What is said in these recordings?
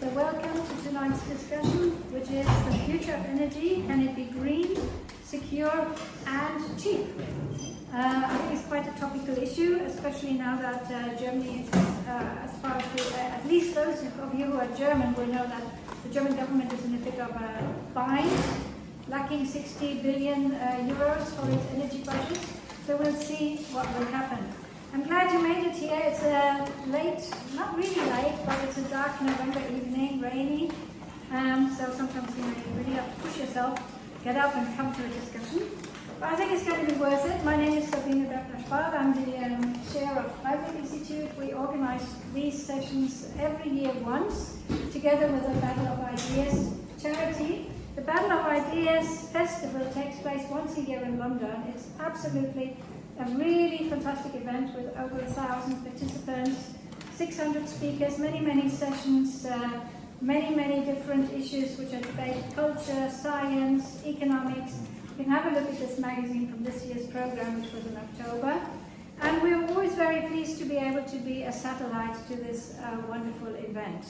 So welcome to tonight's discussion, which is the future of energy. Can it be green, secure and cheap? I think it's quite a topical issue, especially now that Germany is, as far as at least those of you who are German will know that the German government is in a bit of a bind, lacking 60 billion euros for its energy budget. So we'll see what will happen. I'm glad you made it here. It's late, not really late, but it's a dark November evening, rainy. So sometimes you really have to push yourself, get up and come to a discussion. But I think it's going to be worth it. My name is Thilo Spahl. I'm the chair of Kreuzberg Institute. We organize these sessions every year once, together with the Battle of Ideas charity. The Battle of Ideas festival takes place once a year in London. It's absolutely a really fantastic event with over 1,000 participants, 600 speakers, many sessions, many different issues which are debated: culture, science, economics. You can have a look at this magazine from this year's program, which was in October. And we're always very pleased to be able to be a satellite to this wonderful event.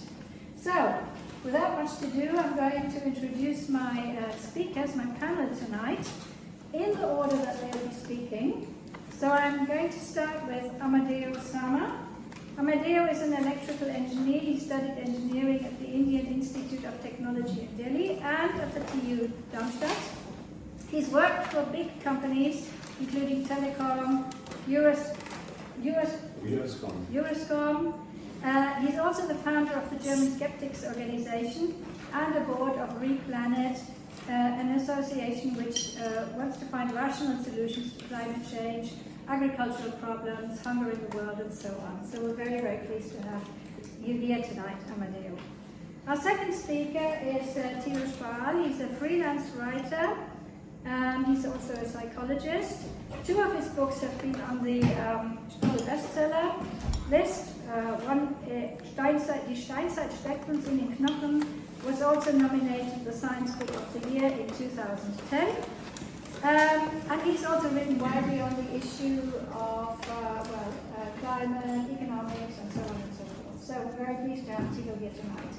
So, without much to do, I'm going to introduce my speakers, my panel tonight, in the order that they'll be speaking. So I'm going to start with Amardeo Sarma. Amardeo is an electrical engineer. He studied engineering at the Indian Institute of Technology in Delhi and at the TU Darmstadt. He's worked for big companies, including Telecom, Euroscom. He's also the founder of the German Skeptics Organization and the board of RePlanet, an association which wants to find rational solutions to climate change, agricultural problems, hunger in the world, and so on. So we're very pleased to have you here tonight, Amardeo. Our second speaker is Thilo Spahl. He's a freelance writer. He's also a psychologist. Two of his books have been on the bestseller list. One, Die Steinzeit steckt uns in den Knochen, was also nominated the Science Book of the Year in 2010. And he's also written widely on the issue of climate, economics, and so on and so forth. So we're very pleased to have Thilo here tonight.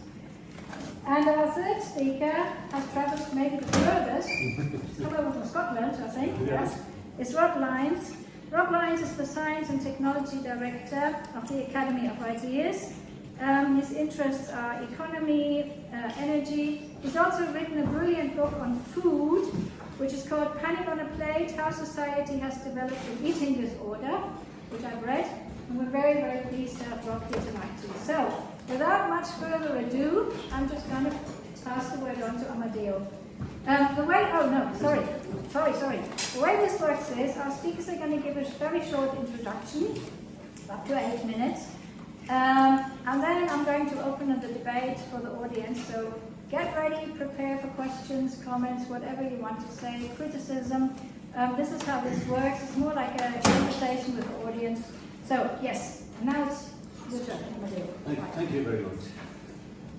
And our third speaker has travelled maybe the furthest, come over from Scotland, I think, yes, is Rob Lyons. Rob Lyons is the Science and Technology Director of the Academy of Ideas. His interests are economy, energy. He's also written a brilliant book on food, which is called Panic on a Plate: How Society Has Developed an Eating Disorder, which I've read. And we're very pleased to have Rob here tonight too. So, without much further ado, I'm just going to pass the word on to Amardeo. The way this works is our speakers are going to give a very short introduction, up to 8 minutes, and then I'm going to open up the debate for the audience. So get ready, prepare for questions, comments, whatever you want to say, criticism. This is how this works. It's more like a conversation with the audience. So yes, now it's your turn, Amardeo. Thank you very much.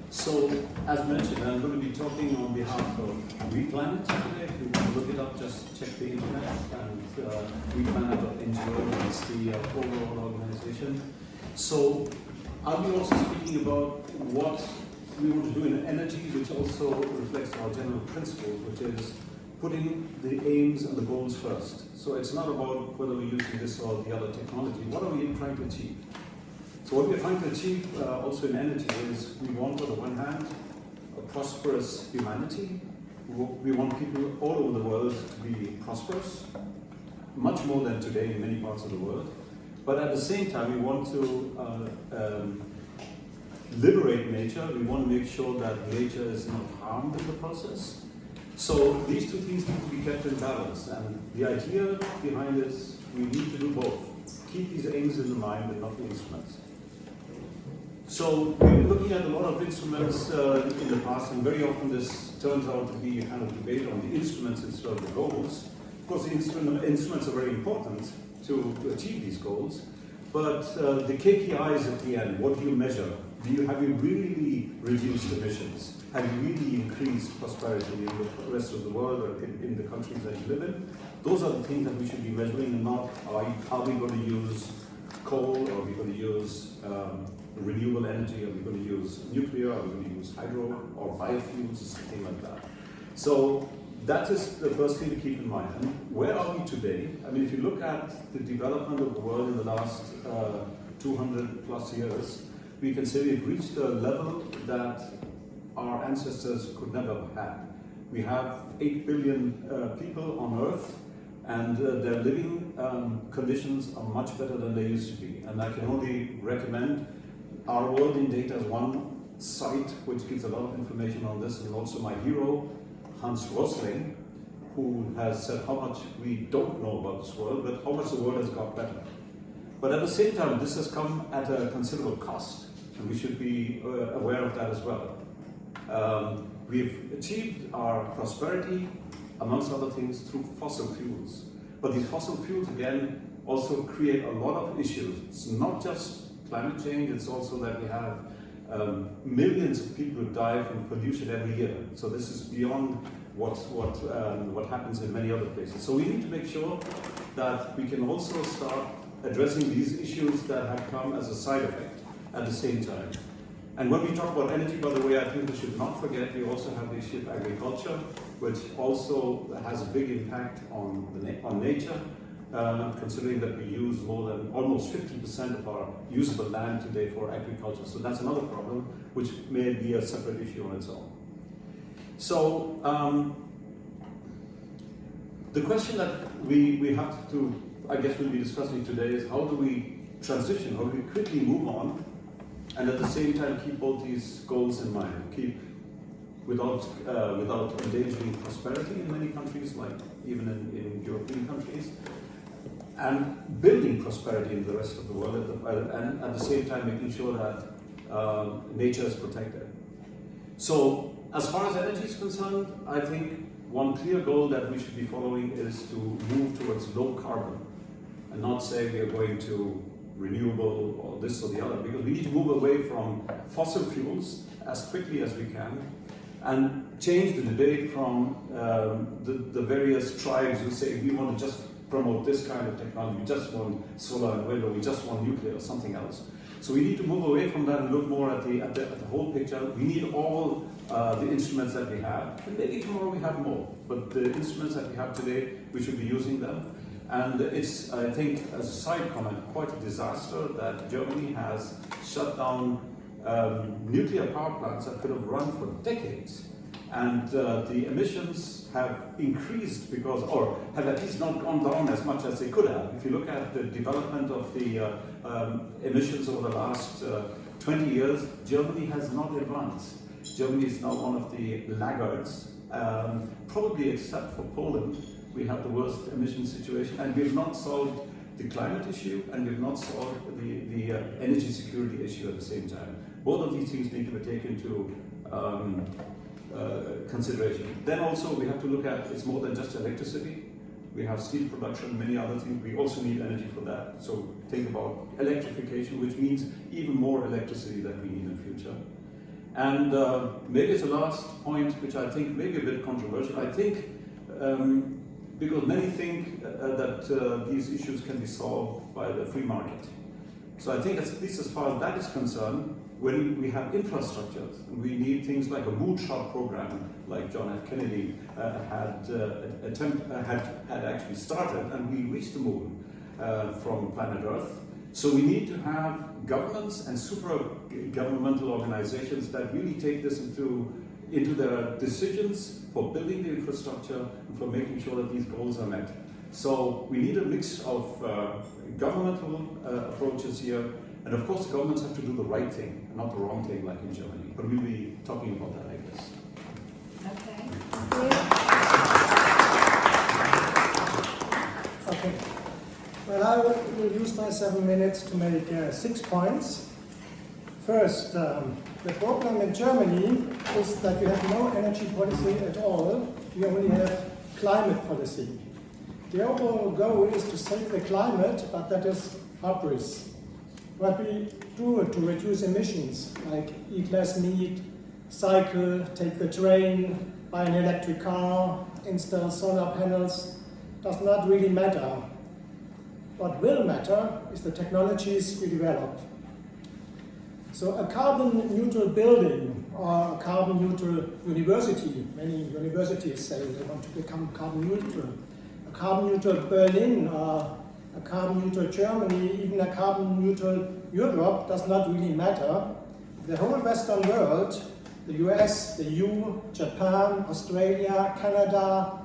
So, as mentioned, I'm going to be talking on behalf of RePlanet today. If you want to look it up, just check the internet. And RePlanet.ngo is the overall organization. So, I'll be also speaking about what we want to do in energy, which also reflects our general principles, which is putting the aims and the goals first. So, it's not about whether we're using this or the other technology. What are we trying to achieve? So what we're trying to achieve also in energy is we want, on the one hand, a prosperous humanity. We want people all over the world to be prosperous, much more than today in many parts of the world. But at the same time, we want to liberate nature. We want to make sure that nature is not harmed in the process. So these two things need to be kept in balance. And the idea behind this, we need to do both. Keep these aims in the mind and not the instruments. So we've been looking at a lot of instruments in the past, and very often this turns out to be a kind of debate on the instruments instead of the goals. Of course, the instruments are very important to achieve these goals, but the KPIs at the end, what do you measure? Have you really reduced emissions? Have you really increased prosperity in the rest of the world or in the countries that you live in? Those are the things that we should be measuring, and not are we going to use coal, or are we going to use renewable energy? Are we going to use nuclear? Are we going to use hydro or biofuels or something like that? So that is the first thing to keep in mind. And where are we today? I mean, if you look at the development of the world in the last 200 plus years, we can say we've reached a level that our ancestors could never have had. We have 8 billion people on Earth, and their living conditions are much better than they used to be. And I can only recommend Our World in Data as one site which gives a lot of information on this, and also my hero, Hans Rosling, who has said how much we don't know about this world, but how much the world has got better. But at the same time, this has come at a considerable cost, and we should be aware of that as well. We've achieved our prosperity, amongst other things, through fossil fuels. But these fossil fuels, again, also create a lot of issues. It's not just climate change, it's also that we have millions of people who die from pollution every year. So this is beyond what happens in many other places. So we need to make sure that we can also start addressing these issues that have come as a side effect at the same time. And when we talk about energy, by the way, I think we should not forget we also have the issue of agriculture, which also has a big impact on nature, considering that we use more than almost 50% of our usable land today for agriculture. So that's another problem, which may be a separate issue on its own. So the question that we have to, I guess we'll be discussing today is how do we transition, how do we quickly move on, and at the same time keep both these goals in mind, keep without endangering prosperity in many countries, like even in European countries, and building prosperity in the rest of the world, and at the same time making sure that nature is protected. So as far as energy is concerned, I think one clear goal that we should be following is to move towards low carbon, and not say we are going to renewable or this or the other, because we need to move away from fossil fuels as quickly as we can and change the debate from the various tribes who say we want to just promote this kind of technology, we just want solar and wind, or we just want nuclear or something else. So we need to move away from that and look more at the whole picture. We need all the instruments that we have, and maybe tomorrow we have more, but the instruments that we have today, we should be using them. And it's, I think, as a side comment, quite a disaster that Germany has shut down nuclear power plants that could have run for decades. And the emissions have increased because, or have at least not gone down as much as they could have. If you look at the development of the emissions over the last 20 years, Germany has not advanced. Germany is now one of the laggards, probably except for Poland. We have the worst emission situation, and we have not solved the climate issue, and we have not solved the energy security issue at the same time. Both of these things need to be taken into consideration. Then also we have to look at, it's more than just electricity. We have steel production, many other things. We also need energy for that. So think about electrification, which means even more electricity that we need in the future. And maybe it's a last point, which I think may be a bit controversial. I think because many think that these issues can be solved by the free market. So I think at least as far as that is concerned, when we have infrastructures, we need things like a moonshot program, like John F. Kennedy had actually started, and we reached the moon from planet Earth. So we need to have governments and super-governmental organizations that really take this into their decisions for building the infrastructure and for making sure that these goals are met. So we need a mix of governmental approaches here, and of course the governments have to do the right thing, and not the wrong thing like in Germany. But we'll be talking about that, I guess. Okay. Okay. Well, I will use my 7 minutes to make 6 points. First, the problem in Germany is that we have no energy policy at all. We only have climate policy. The overall goal is to save the climate, but that is hubris. What we do to reduce emissions, like eat less meat, cycle, take the train, buy an electric car, install solar panels, does not really matter. What will matter is the technologies we develop. So a carbon neutral building or a carbon neutral university, many universities say they want to become carbon neutral. A carbon neutral Berlin or a carbon neutral Germany, even a carbon neutral Europe does not really matter. The whole Western world, the US, the EU, Japan, Australia, Canada,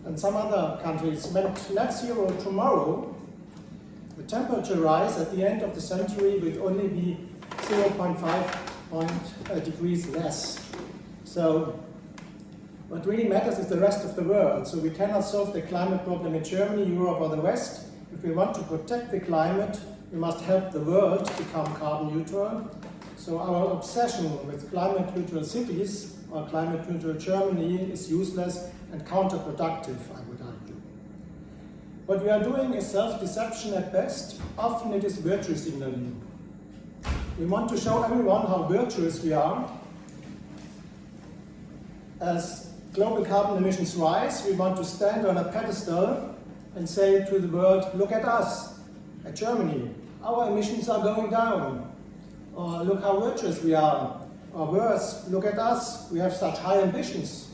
and some other countries went net zero tomorrow, the temperature rise at the end of the century will only be 0.5 degrees less. So what really matters is the rest of the world. So we cannot solve the climate problem in Germany, Europe, or the West. If we want to protect the climate, we must help the world become carbon neutral. So our obsession with climate neutral cities or climate neutral Germany is useless and counterproductive, I would argue. What we are doing is self-deception at best. Often it is virtue signaling. We want to show everyone how virtuous we are. As global carbon emissions rise, we want to stand on a pedestal and say to the world, look at us, at Germany, our emissions are going down. Or look how virtuous we are. Or worse, look at us, we have such high ambitions.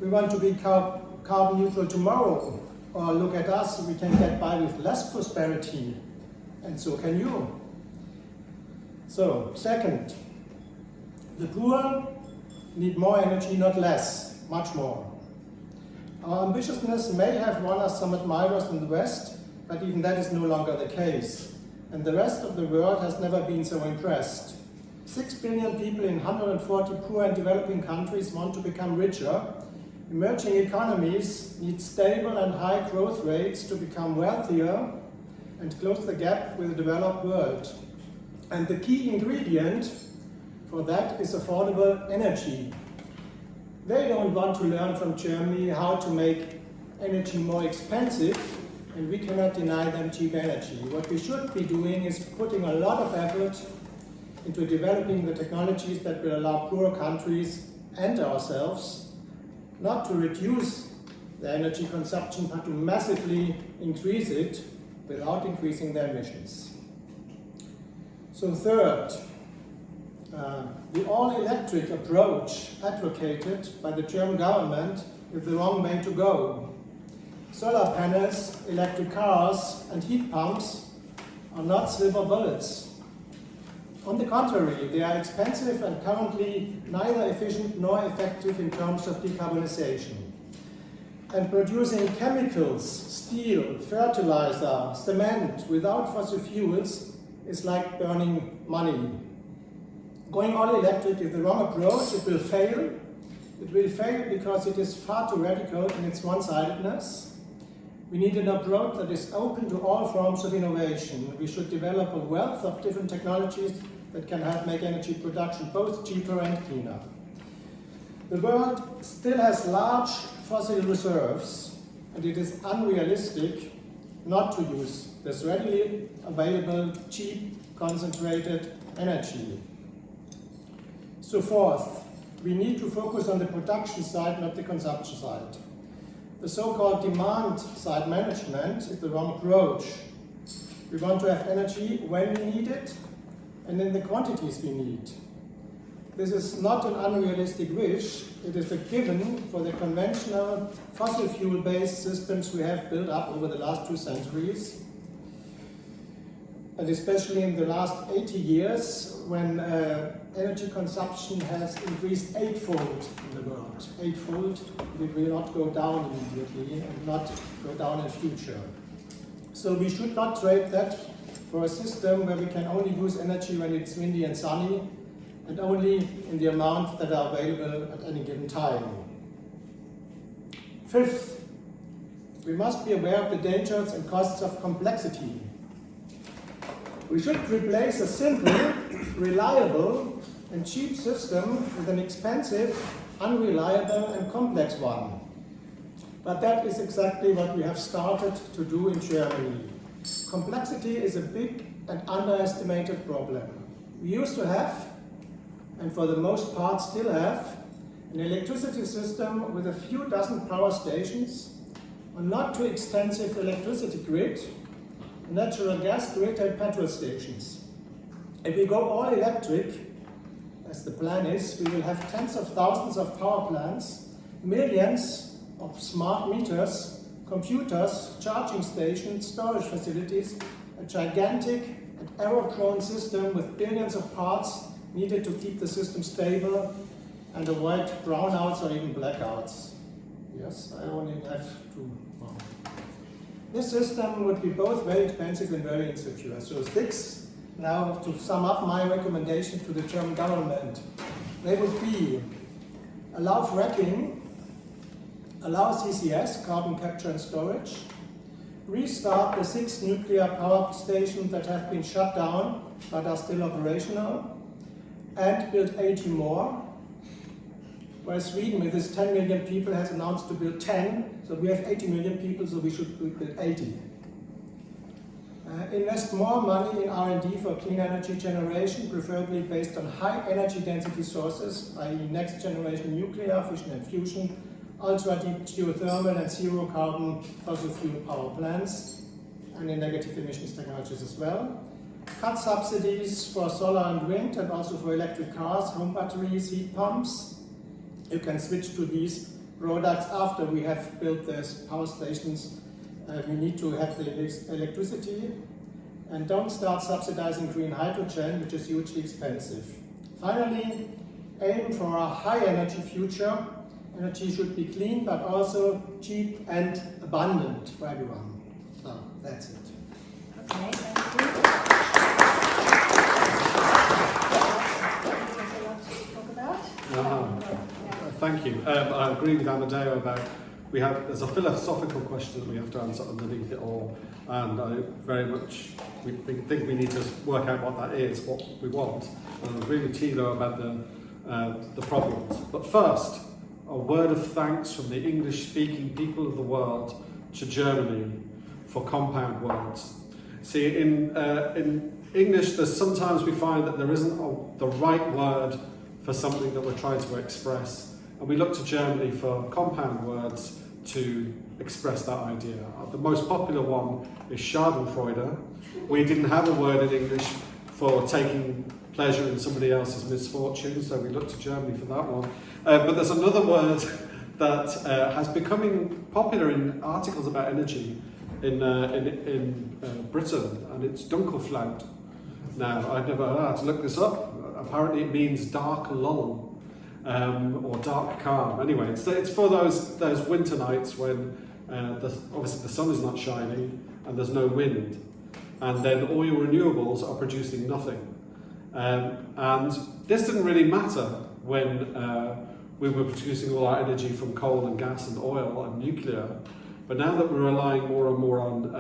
We want to be carbon neutral tomorrow. Or look at us, we can get by with less prosperity. And so can you. So, second, the poor need more energy, not less, much more. Our ambitiousness may have won us some admirers in the West, but even that is no longer the case. And the rest of the world has never been so impressed. 6 billion people in 140 poor and developing countries want to become richer. Emerging economies need stable and high growth rates to become wealthier and close the gap with the developed world. And the key ingredient for that is affordable energy. They don't want to learn from Germany how to make energy more expensive, and we cannot deny them cheap energy. What we should be doing is putting a lot of effort into developing the technologies that will allow poorer countries and ourselves not to reduce their energy consumption, but to massively increase it without increasing their emissions. So third, the all-electric approach advocated by the German government is the wrong way to go. Solar panels, electric cars, and heat pumps are not silver bullets. On the contrary, they are expensive and currently neither efficient nor effective in terms of decarbonization. And producing chemicals, steel, fertilizer, cement without fossil fuels is like burning money. Going all electric is the wrong approach. It will fail. It will fail because it is far too radical in its one-sidedness. We need an approach that is open to all forms of innovation. We should develop a wealth of different technologies that can help make energy production both cheaper and cleaner. The world still has large fossil reserves, and it is unrealistic not to use this readily available, cheap, concentrated energy. So fourth, we need to focus on the production side, not the consumption side. The so-called demand-side management is the wrong approach. We want to have energy when we need it and in the quantities we need. This is not an unrealistic wish. It is a given for the conventional fossil fuel-based systems we have built up over the last 2 centuries. And especially in the last 80 years, when energy consumption has increased 8-fold in the world. 8-fold, it will not go down immediately and not go down in future. So we should not trade that for a system where we can only use energy when it's windy and sunny, and only in the amount that are available at any given time. Fifth, we must be aware of the dangers and costs of complexity. We should replace a simple, reliable, and cheap system with an expensive, unreliable, and complex one. But that is exactly what we have started to do in Germany. Complexity is a big and underestimated problem. We used to have, and for the most part still have, an electricity system with a few dozen power stations, a not too extensive electricity grid, a natural gas grid and petrol stations. If we go all electric, as the plan is, we will have tens of thousands of power plants, millions of smart meters, computers, charging stations, storage facilities, a gigantic and error-prone system with billions of parts needed to keep the system stable and avoid brownouts or even blackouts. Yes, I only have to. Oh. This system would be both very expensive and very insecure. So 6, now to sum up my recommendation to the German government, they would be allow fracking, allow CCS, carbon capture and storage, restart the 6 nuclear power stations that have been shut down but are still operational, and build 80 more. Whereas Sweden, with its 10 million people, has announced to build 10, so we have 80 million people, so we should build 80. Invest more money in R&D for clean energy generation, preferably based on high energy density sources, i.e. next generation nuclear, fission and fusion, ultra-deep geothermal and zero carbon fossil fuel power plants, and in negative emissions technologies as well. Cut subsidies for solar and wind, and also for electric cars, home batteries, heat pumps. You can switch to these products after we have built these power stations. We need to have the electricity. And don't start subsidizing green hydrogen, which is hugely expensive. Finally, aim for a high energy future. Energy should be clean, but also cheap and abundant for everyone. So that's it. Okay, thank you. There's a lot to talk about. Thank you. I agree with Amardeo about there's a philosophical question that we have to answer underneath it all, and I very much think we need to work out what that is, what we want. And I agree with Thilo about the problems. But first, a word of thanks from the English-speaking people of the world to Germany for compound words. See, in English, sometimes we find that there isn't the right word for something that we're trying to express. And we look to Germany for compound words to express that idea. The most popular one is Schadenfreude. We didn't have a word in English for taking pleasure in somebody else's misfortune, so we look to Germany for that one. But there's another word that has becoming popular in articles about energy in Britain, and it's Dunkelflaut. Now, I've never had to look this up. Apparently it means dark lull. Or dark calm. Anyway, it's for those winter nights when obviously the sun is not shining and there's no wind, and then all your renewables are producing nothing. And this didn't really matter when we were producing all our energy from coal and gas and oil and nuclear, but now that we're relying more and more on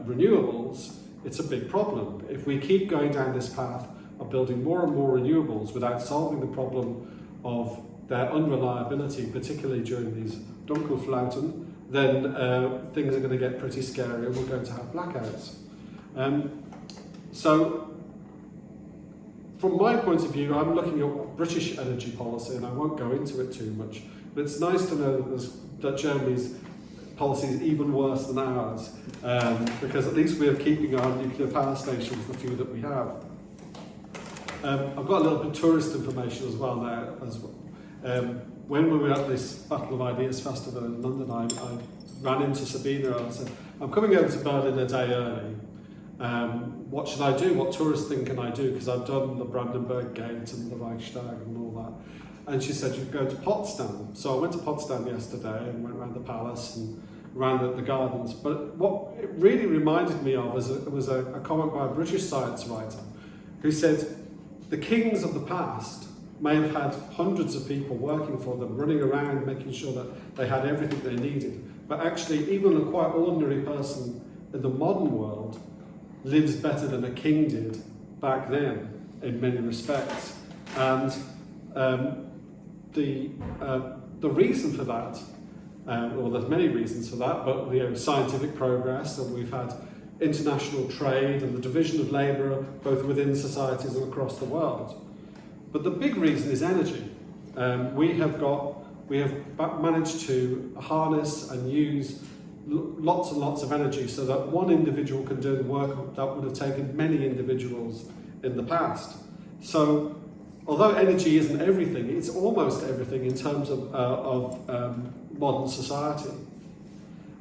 renewables, it's a big problem. If we keep going down this path of building more and more renewables without solving the problem of their unreliability, particularly during these Dunkelflauten, then things are going to get pretty scary and we're going to have blackouts. So, from my point of view, I'm looking at British energy policy, and I won't go into it too much, but it's nice to know that Germany's policy is even worse than ours, because at least we are keeping our nuclear power stations, the few that we have. I've got a little bit of tourist information as well now. When we were at this Battle of Ideas Festival in London, I ran into Sabina and I said, I'm coming over to Berlin a day early. What should I do? What tourist thing can I do? Because I've done the Brandenburg Gate and the Reichstag and all that. And she said, you go to Potsdam. So I went to Potsdam yesterday and went around the palace and around the gardens. But what it really reminded me of was a comment by a British science writer who said, the kings of the past may have had hundreds of people working for them, running around, making sure that they had everything they needed. But actually, even a quite ordinary person in the modern world lives better than a king did back then, in many respects. And the reason for that, well, there's many reasons for that, but we have scientific progress, and we've had international trade and the division of labour both within societies and across the world. But the big reason is energy. We have managed to harness and use lots and lots of energy so that one individual can do the work that would have taken many individuals in the past. So, although energy isn't everything, it's almost everything in terms of modern society.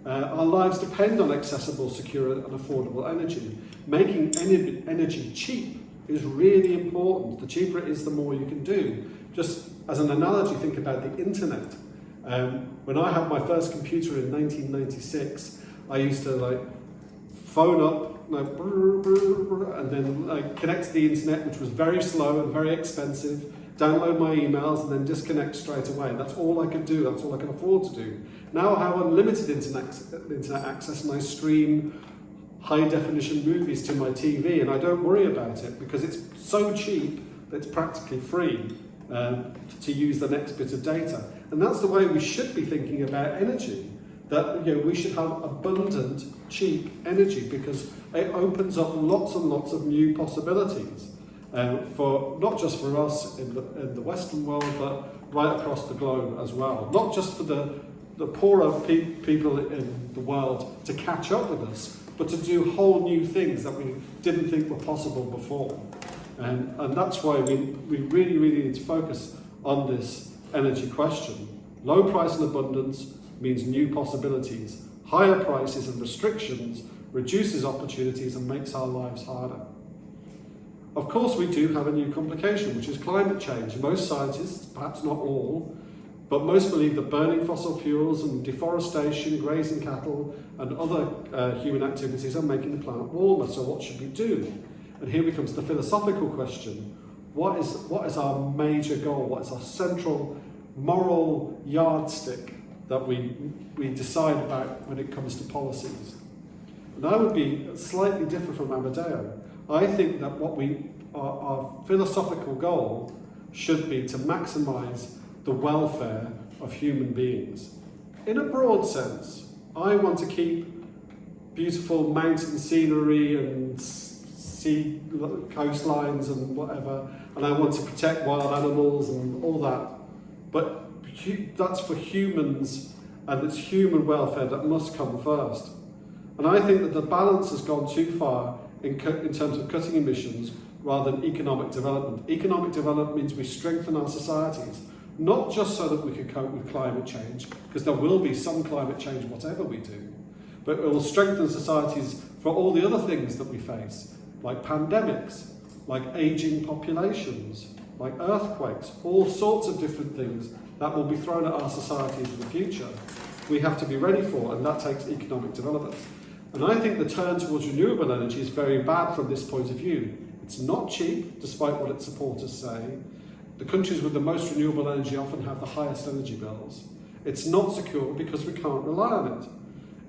Our lives depend on accessible, secure and affordable energy. Making energy cheap is really important. The cheaper it is, the more you can do. Just as an analogy, think about the internet. When I had my first computer in 1996, I used to phone up, and then connect to the internet, which was very slow and very expensive, download my emails and then disconnect straight away. That's all I could do, that's all I can afford to do. Now I have unlimited internet access and I stream high definition movies to my TV and I don't worry about it because it's so cheap that it's practically free to use the next bit of data. And that's the way we should be thinking about energy. That we should have abundant, cheap energy because it opens up lots and lots of new possibilities for not just for us in the Western world, but right across the globe as well. Not just for the poorer people in the world to catch up with us, but to do whole new things that we didn't think were possible before. And that's why we really, really need to focus on this energy question. Low price and abundance means new possibilities. Higher prices and restrictions reduces opportunities and makes our lives harder. Of course, we do have a new complication, which is climate change. Most scientists, perhaps not all, but most believe that burning fossil fuels and deforestation, grazing cattle, and other human activities are making the planet warmer. So what should we do? And here becomes the philosophical question. What is our major goal? What is our central moral yardstick that we decide about when it comes to policies? And I would be slightly different from Amardeo. I think that our philosophical goal should be to maximise the welfare of human beings. In a broad sense, I want to keep beautiful mountain scenery and sea coastlines and whatever, and I want to protect wild animals and all that. But that's for humans, and it's human welfare that must come first. And I think that the balance has gone too far in terms of cutting emissions rather than economic development. Economic development means we strengthen our societies, not just so that we can cope with climate change, because there will be some climate change whatever we do, but it will strengthen societies for all the other things that we face, like pandemics, like aging populations, like earthquakes, all sorts of different things that will be thrown at our societies in the future. We have to be ready for, and that takes economic development. And I think the turn towards renewable energy is very bad from this point of view. It's not cheap, despite what its supporters say. The countries with the most renewable energy often have the highest energy bills. It's not secure because we can't rely on it.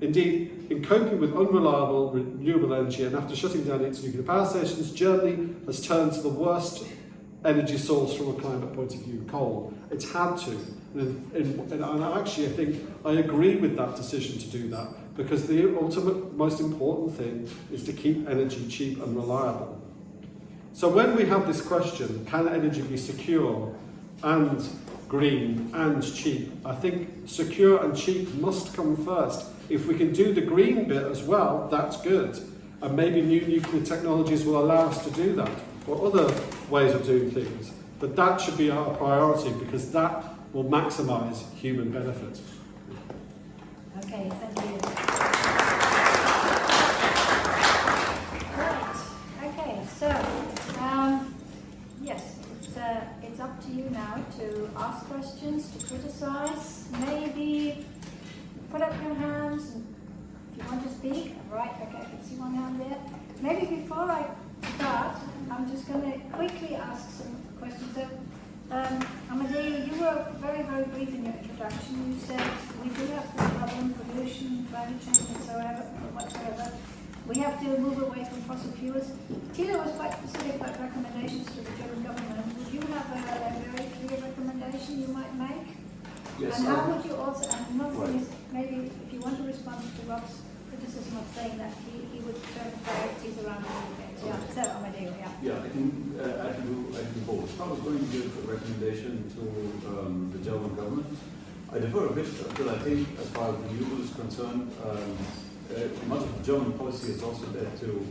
Indeed, in coping with unreliable renewable energy and after shutting down its nuclear power stations, Germany has turned to the worst energy source from a climate point of view, coal. It's had to. And actually, I think I agree with that decision to do that, because the ultimate, most important thing is to keep energy cheap and reliable. So when we have this question, can energy be secure and green and cheap? I think secure and cheap must come first. If we can do the green bit as well, that's good. And maybe new nuclear technologies will allow us to do that, or other ways of doing things. But that should be our priority, because that will maximise human benefit. Okay, thank you. Right. Okay, so yes, it's up to you now to ask questions, to criticise, maybe put up your hands if you want to speak. Right, okay, I can see one hand there. Maybe before I start, I'm just going to quickly ask some questions. So, Amardeo, you were very, very brief in your introduction. You said we do have this problem, pollution, climate change, whatsoever. We have to move away from fossil fuels. Thilo was quite specific about recommendations to the German government. Would you have a very clear recommendation you might make? Yes. And how would you also, and another thing is, maybe if you want to respond to Rob's criticism of saying that he would turn priorities around a little bit. Yeah, so Amardeo, yeah. Yeah, I can do both. I was going to give a recommendation to the German government. I defer a bit, because I think as far as renewable is concerned, much of the German policy is also there to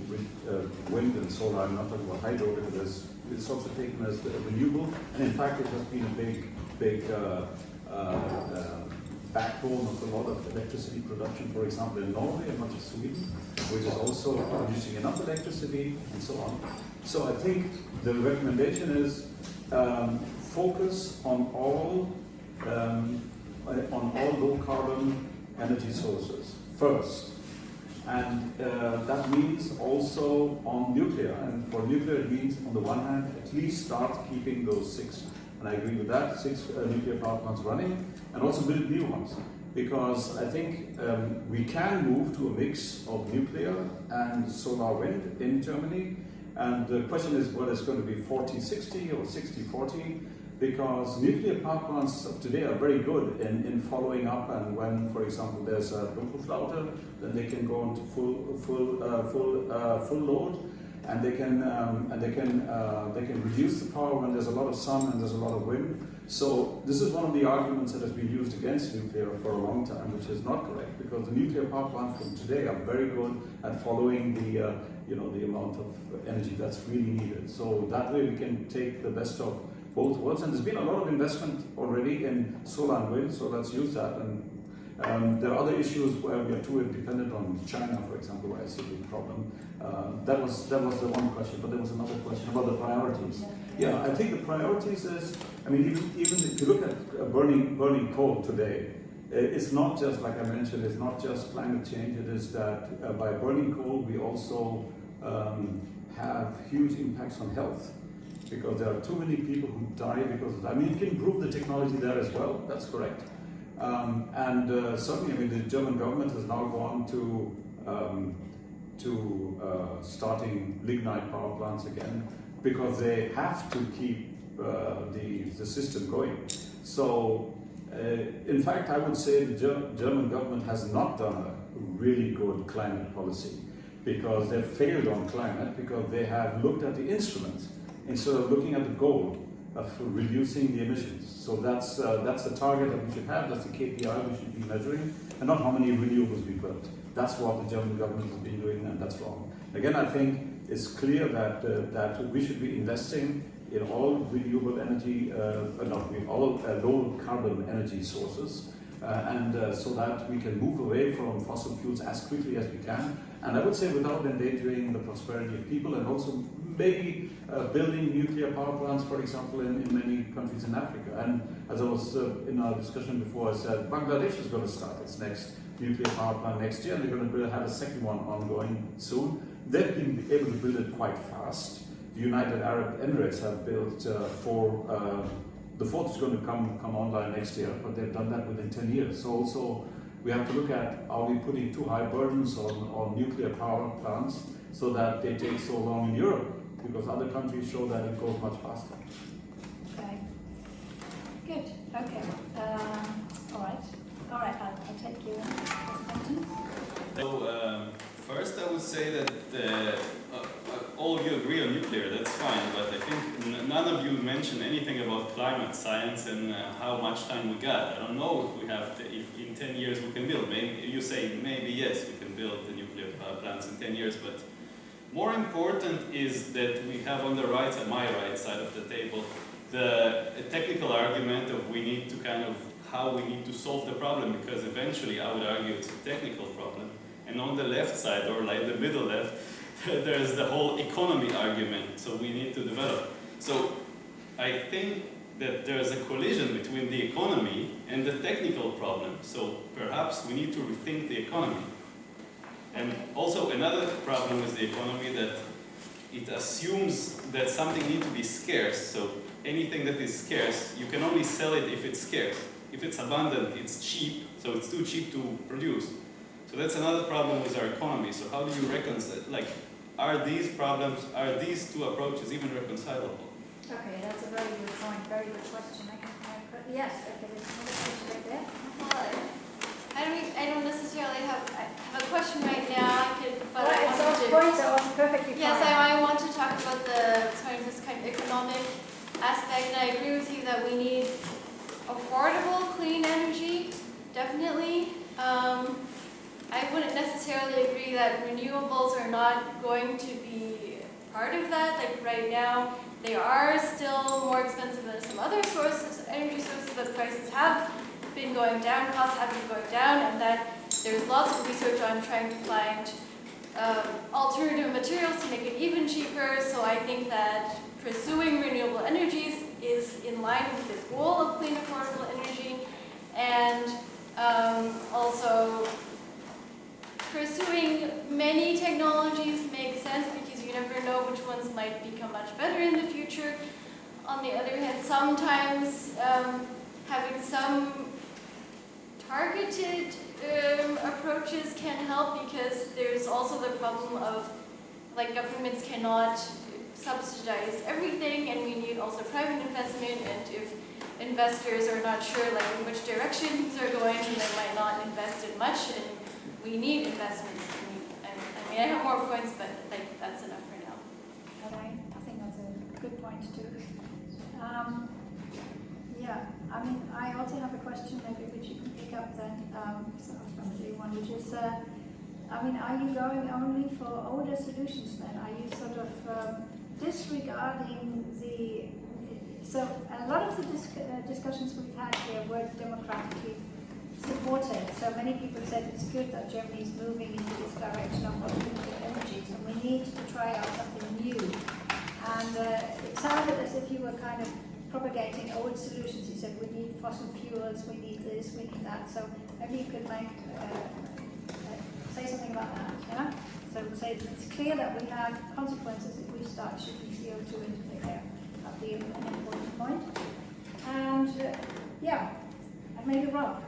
wind and solar. I'm not talking about hydro because it's also taken as renewable, and in fact it has been a big backbone of a lot of electricity production, for example in Norway and much of Sweden, which is also producing enough electricity and so on. So I think the recommendation is focus on all low carbon energy sources first. And that means also on nuclear. And for nuclear, it means, on the one hand, at least start keeping those 6, and I agree with that, 6 nuclear power plants running, and also build new ones. Because I think we can move to a mix of nuclear and solar wind in Germany. And the question is whether it's going to be 40-60 or 60-40. Because nuclear power plants of today are very good in following up, and when, for example, there's a Dunkelflaute, then they can go into full load, and they can reduce the power when there's a lot of sun and there's a lot of wind. So this is one of the arguments that has been used against nuclear for a long time, which is not correct, because the nuclear power plants from today are very good at following the the amount of energy that's really needed. So that way we can take the best of both worlds, and there's been a lot of investment already in solar and wind, so let's use that. And there are other issues where we are too dependent on China, for example, where I see the problem. That was the one question, but there was another question about the priorities. Yeah, I think the priorities is, I mean, even if you look at burning coal today, it's not just, like I mentioned, it's not just climate change, it is that by burning coal we also have huge impacts on health. Because there are too many people who die because of that. I mean, you can improve the technology there as well, that's correct. Certainly, I mean, the German government has now gone to starting lignite power plants again, because they have to keep the system going. So, in fact, I would say the German government has not done a really good climate policy, because they've failed on climate, because they have looked at the instruments instead of looking at the goal of reducing the emissions. So that's the target that we should have, that's the KPI we should be measuring, and not how many renewables we built. That's what the German government has been doing, and that's wrong. Again, I think it's clear that we should be investing in all renewable energy, all low carbon energy sources, so that we can move away from fossil fuels as quickly as we can. And I would say without endangering the prosperity of people, and also maybe building nuclear power plants, for example, in many countries in Africa. And as I was in our discussion before, I said Bangladesh is going to start its next nuclear power plant next year, and they're going to have a second one ongoing soon. They've been able to build it quite fast. The United Arab Emirates have built the fourth is going to come online next year, but they've done that within 10 years. So also we have to look at, are we putting too high burdens on nuclear power plants so that they take so long in Europe? Because other countries show that it goes much faster. Okay. Good. Okay. All right. I'll take you. So first, I would say that all of you agree on nuclear. That's fine, but I think none of you mentioned anything about climate science and how much time we got. I don't know if we have if in 10 years we can build. Maybe you say maybe yes, we can build the nuclear plants in 10 years, but more important is that we have on the right side, my right side of the table, the technical argument of we need to how we need to solve the problem, because eventually I would argue it's a technical problem. And on the left side, or like the middle left, there's the whole economy argument, so we need to develop. So I think that there's a collision between the economy and the technical problem. So perhaps we need to rethink the economy. And also another problem with the economy, that it assumes that something needs to be scarce. So anything that is scarce, you can only sell it if it's scarce. If it's abundant, it's cheap, so it's too cheap to produce. So that's another problem with our economy. So how do you reconcile? Like, are these two approaches even reconcilable? Okay, that's a very good point. Very good question. Yes. Okay, there's another question right there. Well, I don't necessarily have a question right now. But I It's wanted all to. points are perfectly fine. Yes, I want to talk about this kind of economic aspect, and I agree with you that we need affordable, clean energy, definitely. I wouldn't necessarily that renewables are not going to be part of that. Like right now, they are still more expensive than some other sources, energy sources, but prices have been going down, costs have been going down, and that there's lots of research on trying to find alternative materials to make it even cheaper. So I think that pursuing renewable energies is in line with this goal of clean, affordable energy, and also pursuing many technologies makes sense because you never know which ones might become much better in the future. On the other hand, sometimes having some targeted approaches can help because there's also the problem of like governments cannot subsidize everything, and we need also private investment, and if investors are not sure like in which direction things are going, they might not invest in much, and we need investments. I mean, I have more points, but like that's enough for now. Okay, I think that's a good point too. Yeah, I mean, I also have a question maybe which you can pick up then, so from the one, which is, I mean, are you going only for older solutions then? Are you sort of disregarding the, so a lot of the discussions we've had here were democratically supported. So many people said it's good that Germany is moving into this direction of alternative energies, and we need to try out something new. And it sounded as if you were kind of propagating old solutions. You said we need fossil fuels, we need this, we need that. So maybe you could make say something about that. Yeah. So say it's clear that we have consequences if we start shipping CO2 into the air. That'd be an important point. And yeah, I may be wrong.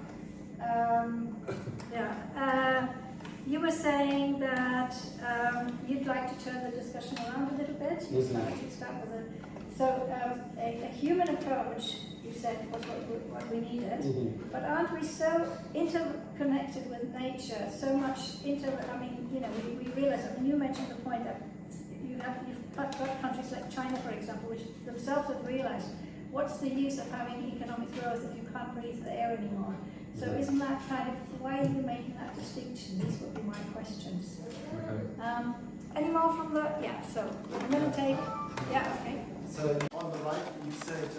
You were saying that you'd like to turn the discussion around a little bit. You start with a human approach, you said, was what we needed. Mm-hmm. But aren't we so interconnected with nature, so much I mean, you know, we realize, I mean, you mentioned the point that you've got countries like China, for example, which themselves have realized, what's the use of having economic growth if you can't breathe the air anymore? So isn't that kind of, why are you making that distinction? These would be my questions. Okay. Any more from the, yeah, so I'm going to take, yeah, okay. So on the right, you said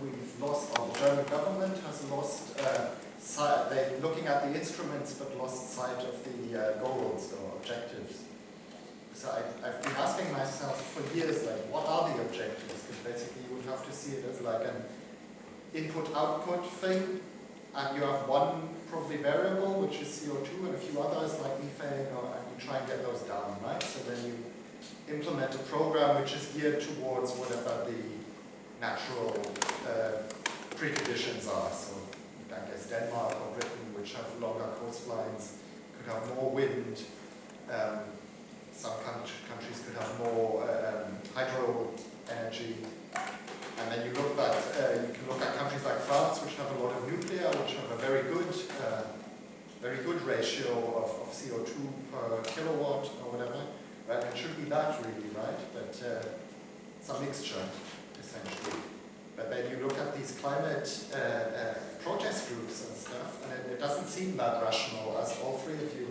we've lost, or the German government has lost sight, they're looking at the instruments but lost sight of the goals or objectives. So I've been asking myself for years, like, what are the objectives? Because basically you would have to see it as like an input-output thing, and you have one probably variable, which is CO2, and a few others like methane, and you try and get those down, right? So then you implement a program which is geared towards whatever the natural preconditions are. So I guess Denmark or Britain, which have longer coastlines, could have more wind. Some countries could have more hydro energy. And then you can look at countries like France, which have a lot of nuclear, which have a very good ratio of CO2 per kilowatt or whatever. Right? It should be that really, right? But some mixture, essentially. But then you look at these climate protest groups and stuff, and it doesn't seem that rational, as all three of you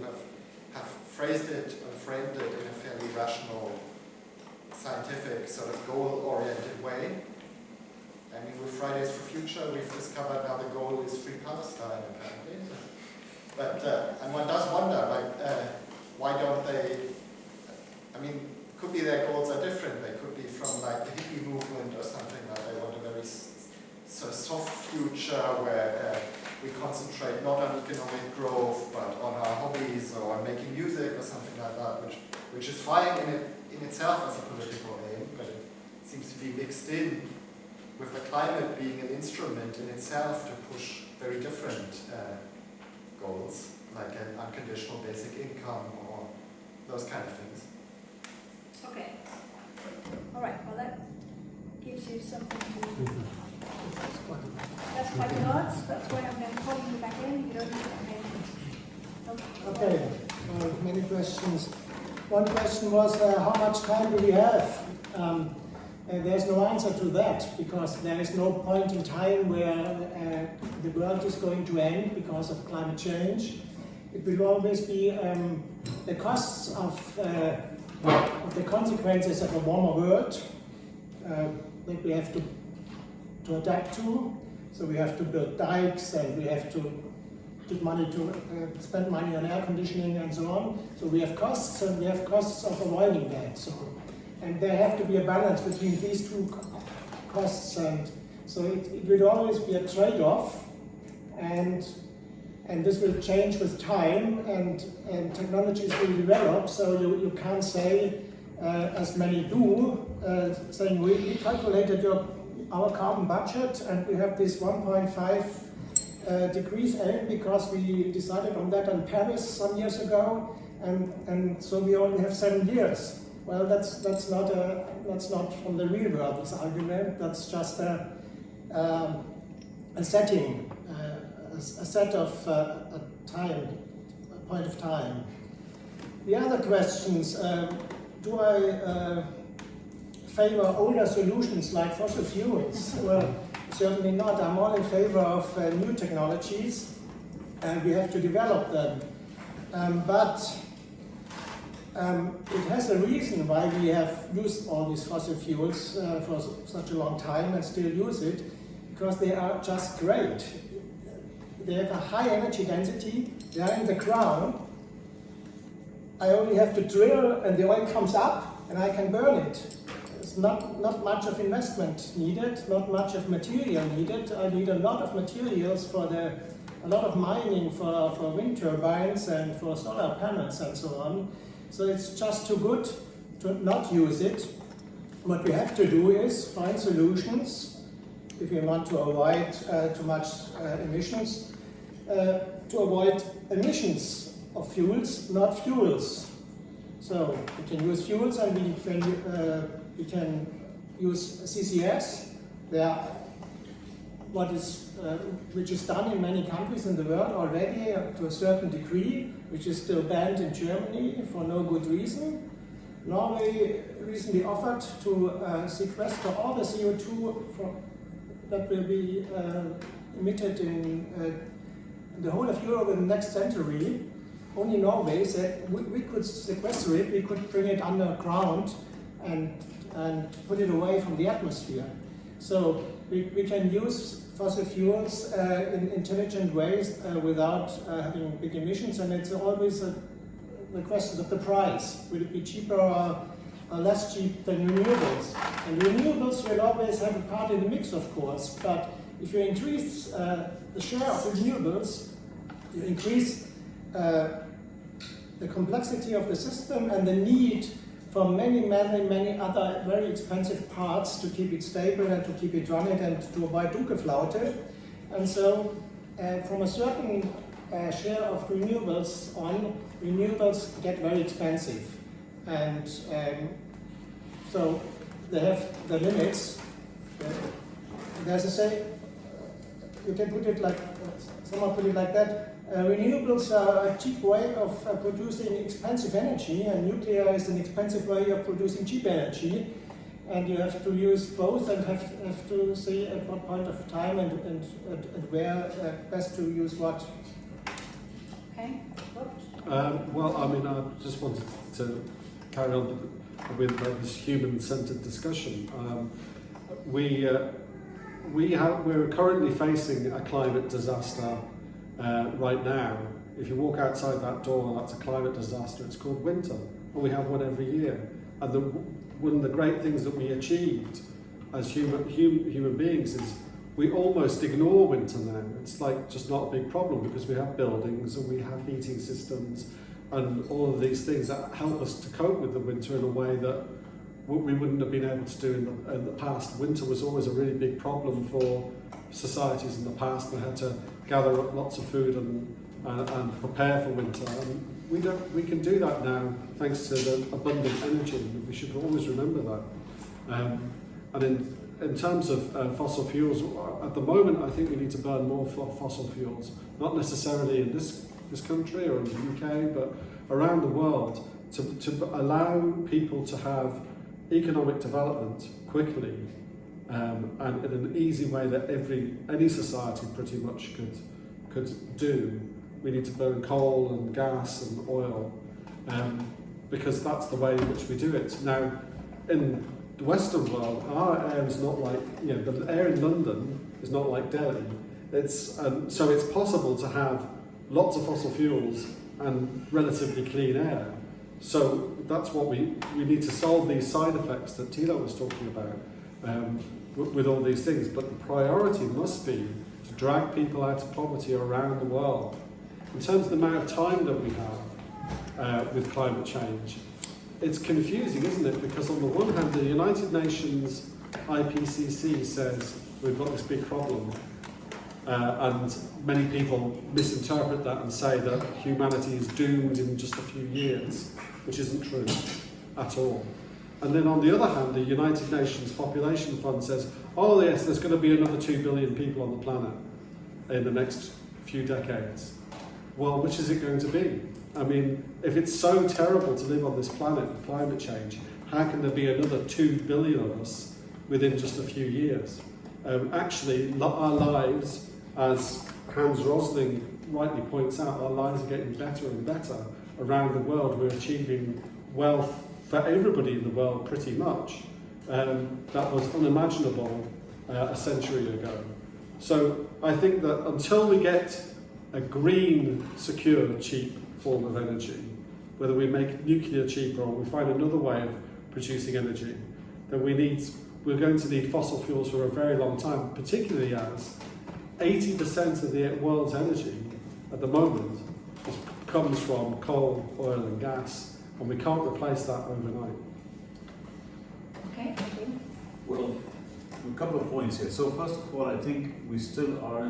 have phrased it and framed it in a fairly rational, scientific, sort of goal-oriented way. I mean, with Fridays for Future, we've discovered now the goal is free Palestine, apparently. But, and one does wonder, like, why don't they, I mean, could be their goals are different. They could be from like the hippie movement or something, like they want a very sort of soft future where we concentrate not on economic growth, but on our hobbies or on making music or something like that, which is fine in itself as a political aim, but it seems to be mixed in with the climate being an instrument in itself to push very different goals, like an unconditional basic income or those kind of things. Okay. All right. Well, that gives you something to. That's quite a lot. That's why I'm then calling you back in. You don't need to. Okay. Many questions. One question was how much time do we have? There's no answer to that because there is no point in time where the world is going to end because of climate change. it will always be the costs of the consequences of a warmer world that we have to adapt to. So we have to build dikes, and we have to give money to spend money on air conditioning and so on. So we have costs, and we have costs of avoiding that. So, and there have to be a balance between these two costs, and so it will always be a trade-off, and this will change with time, and technologies will develop. So you can't say, as many do, saying we calculated our carbon budget, and we have this 1.5 degrees aim because we decided on that in Paris some years ago, and so we only have 7 years. Well, that's not from the real world, this argument. That's just a setting, a set of a point of time. The other questions: do I favor older solutions like fossil fuels? Well, certainly not. I'm all in favor of new technologies, and we have to develop them. But it has a reason why we have used all these fossil fuels for such a long time and still use it, because they are just great. They have a high energy density, they are in the ground. I only have to drill and the oil comes up and I can burn it. There's not much of investment needed, not much of material needed. I need a lot of materials a lot of mining for wind turbines and for solar panels and so on. So it's just too good to not use it. What we have to do is find solutions, if we want to avoid too much emissions, to avoid emissions of fuels, not fuels. So we can use fuels, and we can use CCS. Which is done in many countries in the world already to a certain degree, which is still banned in Germany for no good reason. Norway recently offered to sequester all the CO2 that will be emitted in the whole of Europe in the next century. Only Norway said we could sequester it, we could bring it underground and put it away from the atmosphere. So we can use fossil fuels in intelligent ways without having big emissions, and it's always the question of the price. Will it be cheaper or less cheap than renewables? And renewables will always have a part in the mix, of course, but if you increase the share of renewables, you increase the complexity of the system and the need for many other very expensive parts to keep it stable and to keep it running and to avoid Dunkelflaute. And so from a certain share of renewables get very expensive. And so they have the limits. There's a say, you can put it like, someone put it like that, renewables are a cheap way of producing expensive energy, and nuclear is an expensive way of producing cheap energy. And you have to use both and have to see at what point of time and where best to use what. Okay. Well, I mean, I just wanted to carry on with this human-centered discussion. We're currently facing a climate disaster right now. If you walk outside that door, that's a climate disaster. It's called winter, and we have one every year. And one of the great things that we achieved as human beings is we almost ignore winter now. It's like just not a big problem because we have buildings and we have heating systems and all of these things that help us to cope with the winter in a way that we wouldn't have been able to do in the past. Winter was always a really big problem for societies in the past. They had to gather up lots of food and prepare for winter. And we can do that now thanks to the abundant energy. We should always remember that. And in terms of fossil fuels, at the moment I think we need to burn more fossil fuels, not necessarily in this country or in the UK, but around the world, to allow people to have economic development quickly and in an easy way that any society pretty much could do. we need to burn coal and gas and oil, because that's the way in which we do it. Now, in the Western world, our air is not like, the air in London is not like Delhi. So it's possible to have lots of fossil fuels and relatively clean air. So that's what we need to solve these side effects that Thilo was talking about with all these things. But the priority must be to drag people out of poverty around the world. In terms of the amount of time that we have with climate change, it's confusing, isn't it? Because on the one hand, the United Nations IPCC says we've got this big problem, and many people misinterpret that and say that humanity is doomed in just a few years, which isn't true at all. And then on the other hand, the United Nations Population Fund says, oh yes, there's going to be another 2 billion people on the planet in the next few decades. Well, which is it going to be? I mean, if it's so terrible to live on this planet with climate change, how can there be another 2 billion of us within just a few years? Actually, our lives, as Hans Rosling rightly points out, our lives are getting better and better around the world. We're achieving wealth for everybody in the world pretty much. That was unimaginable a century ago. So I think that until we get a green, secure, cheap form of energy, whether we make nuclear cheaper or we find another way of producing energy, then we're going to need fossil fuels for a very long time, particularly as 80% of the world's energy at the moment comes from coal, oil and gas, and we can't replace that overnight. Okay, thank you. Well, a couple of points here. So first of all, I think we still are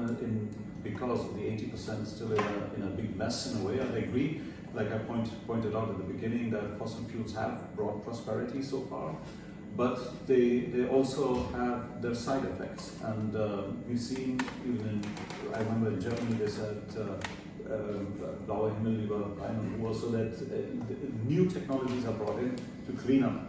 because of the 80% still in a big mess in a way. I agree, like I pointed out at the beginning, that fossil fuels have brought prosperity so far, but they also have their side effects. And we've seen, I remember in Germany they said, blaue Himmel über Rhein und Ruhr, so that new technologies are brought in to clean up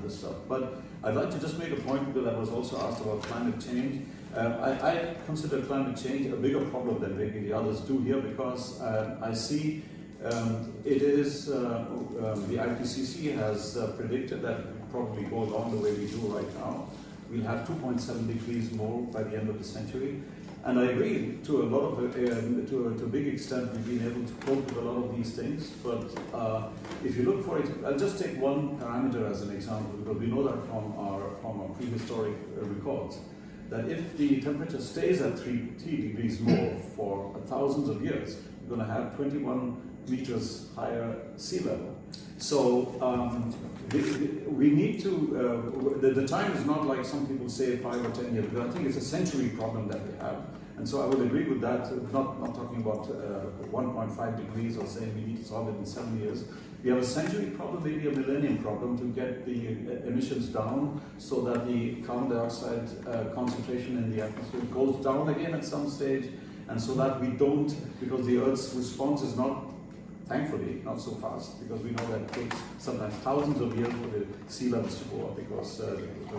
the stuff. But I'd like to just make a point, because I was also asked about climate change. I consider climate change a bigger problem than maybe the others do here, because I see it is, the IPCC has predicted that it will probably go along the way we do right now. We'll have 2.7 degrees more by the end of the century. And I agree to a lot of, to a big extent, we've been able to cope with a lot of these things. But if you look for it, I'll just take one parameter as an example, because we know that from our prehistoric records, that if the temperature stays at 3 degrees more for thousands of years, you're going to have 21 meters higher sea level. So we need to, the time is not like some people say 5 or 10 years, but I think it's a century problem that we have. And so I would agree with that, not talking about 1.5 degrees or saying we need to solve it in 7 years. We have a century problem, maybe a millennium problem, to get the emissions down so that the carbon dioxide concentration in the atmosphere goes down again at some stage, and so that we don't, because the Earth's response is not, thankfully, not so fast, because we know that it takes sometimes thousands of years for the sea levels to go up, because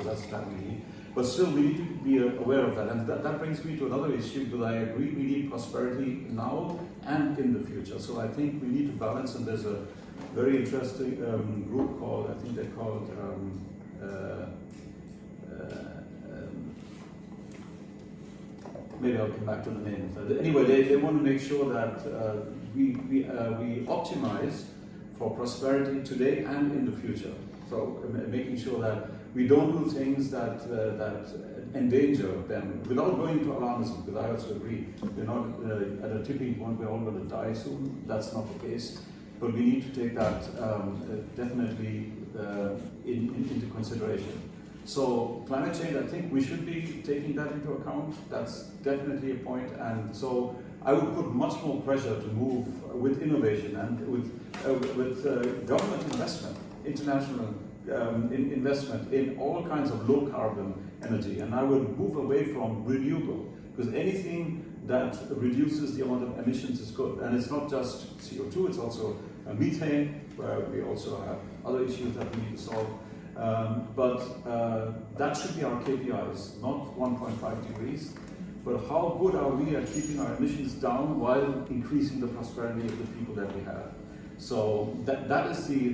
that's the time we need. But still, we need to be aware of that. And that brings me to another issue, because I agree we need prosperity now and in the future. So I think we need to balance, and there's a very interesting group called, I think they're called, maybe I'll come back to the name. Anyway, they want to make sure that we optimize for prosperity today and in the future. So making sure that we don't do things that endanger them without going to alarmism, because I also agree, we're not at a tipping point, we're all going to die soon. That's not the case. But we need to take that definitely into consideration. So climate change, I think we should be taking that into account. That's definitely a point. And so I would put much more pressure to move with innovation and with government investment, international investment in all kinds of low carbon energy. And I would move away from renewable, because anything that reduces the amount of emissions is good. And it's not just CO2, it's also methane, where we also have other issues that we need to solve. But that should be our KPIs, not 1.5 degrees. but how good are we at keeping our emissions down while increasing the prosperity of the people that we have? So that's the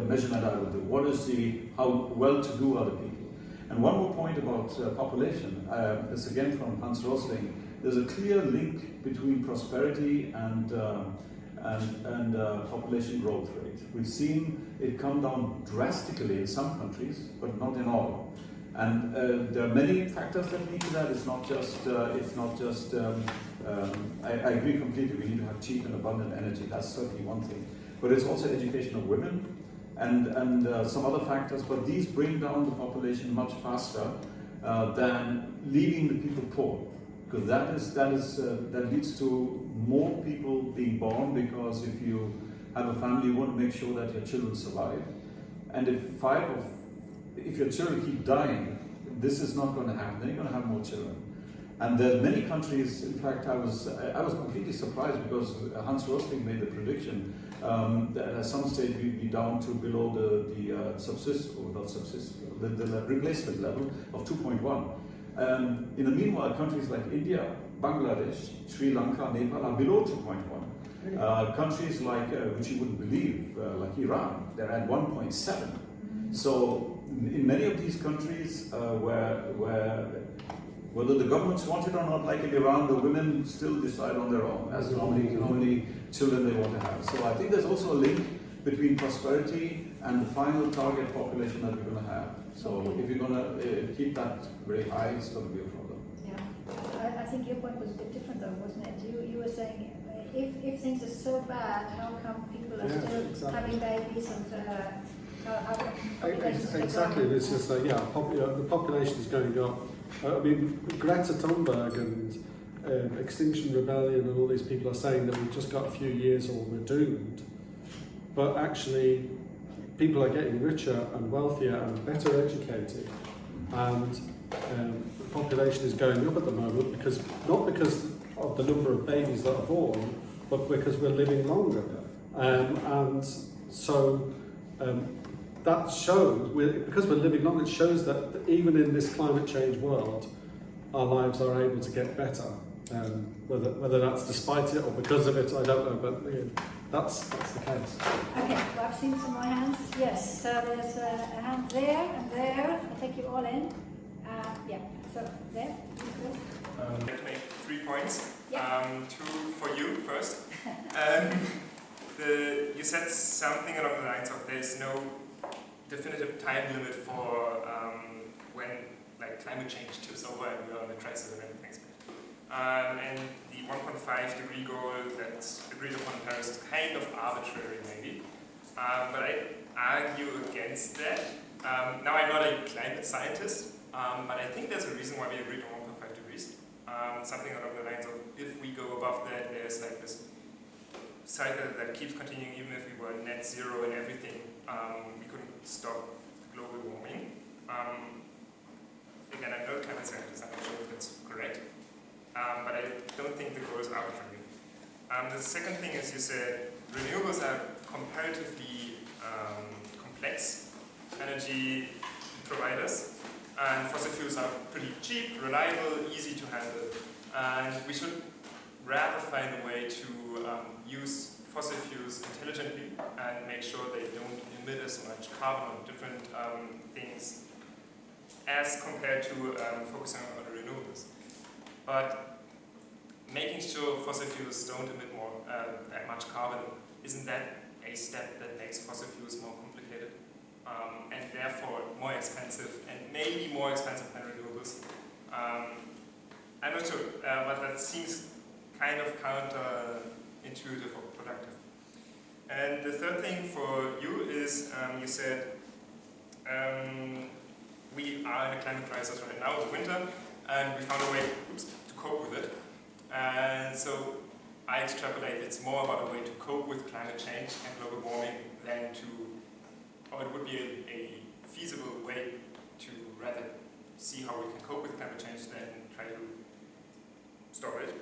measurement I would do. What is how well-to-do are the people? And one more point about population. This again from Hans Rosling. There's a clear link between prosperity and population growth rate. We've seen it come down drastically in some countries, but not in all. And there are many factors that lead to that. It's not just. I agree completely. We need to have cheap and abundant energy. That's certainly one thing. But it's also education of women and some other factors. But these bring down the population much faster than leaving the people poor, because that leads to more people being born. Because if you have a family, you want to make sure that your children survive. And if your children keep dying, this is not going to happen. Then you're going to have more children. And there are many countries. In fact, I was completely surprised because Hans Rosling made the prediction that at some stage we'd be down to below the replacement level of 2.1. In the meanwhile, countries like India, Bangladesh, Sri Lanka, Nepal are below 2.1. Countries like, which you wouldn't believe, like Iran, they're at 1.7. So in many of these countries whether the governments want it or not, like in Iran, the women still decide on their own as to how many children they want to have. So I think there's also a link between prosperity and the final target population that we're going to have. So if you're going to keep that very high, it's going to be a problem. Yeah, I think your point was a bit different though, wasn't it? You were saying if things are so bad, how come people are still having babies and exactly. It's just like, the population is going up. I mean, Greta Thunberg and Extinction Rebellion and all these people are saying that we've just got a few years or we're doomed. But actually, people are getting richer and wealthier and better educated, and the population is going up at the moment not because of the number of babies that are born, but because we're living longer. And so that shows, because we're living longer, it shows that even in this climate change world, our lives are able to get better. Whether that's despite it or because of it, I don't know, but that's the case. Okay, well, I've seen some more hands. Yes, so there's a hand there and there. I'll take you all in. So there. Let's make 3 points. Yeah. 2 for you first. You said something along the lines of there's no definitive time limit for when climate change tips over and we're on the crisis and everything's bad. And the 1.5 degree goal that's agreed upon in Paris is kind of arbitrary maybe. But I argue against that. Now I'm not a climate scientist, but I think there's a reason why we agreed on 1.5 degrees. Something along the lines of if we go above that, there's this cycle that keeps continuing even if we were net zero and everything. We couldn't stop global warming. Again, I'm not a climate scientist, I'm not sure if that's correct. But I don't think the goal is arbitrary. The second thing is you said renewables are comparatively complex energy providers, and fossil fuels are pretty cheap, reliable, easy to handle. And we should rather find a way to use fossil fuels intelligently and make sure they don't emit as much carbon on different things as compared to focusing on the renewables. But making sure fossil fuels don't emit that much carbon, isn't that a step that makes fossil fuels more complicated and therefore more expensive and maybe more expensive than renewables? I'm not sure, but that seems kind of counterintuitive or productive. And the third thing for you is you said we are in a climate crisis right now, it's winter, and we found a way to cope with it. And so I extrapolate it's more about a way to cope with climate change and global warming than or it would be a feasible way to rather see how we can cope with climate change than try to stop it.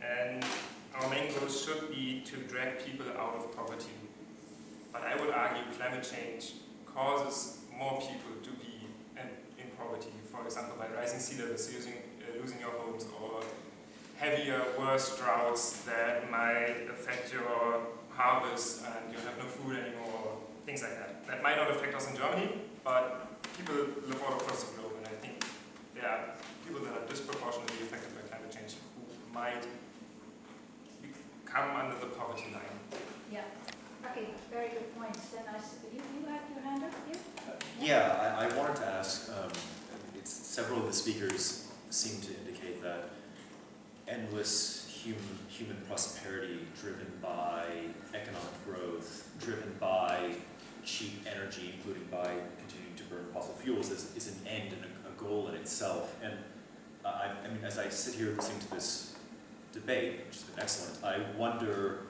And our main goal should be to drag people out of poverty. But I would argue climate change causes more people to be in poverty, for example, by rising sea levels. Using losing your homes, or heavier, worse droughts that might affect your harvest and you have no food anymore, things like that. That might not affect us in Germany, but people live all across the globe, and I think there are people that are disproportionately affected by climate change who might come under the poverty line. Yeah. Okay, very good points. Then you had your hand up here? Yeah, I wanted to ask, several of the speakers seem to indicate that endless human prosperity driven by economic growth, driven by cheap energy, including by continuing to burn fossil fuels, is an end and a goal in itself. And I mean, as I sit here listening to this debate, which has been excellent, I wonder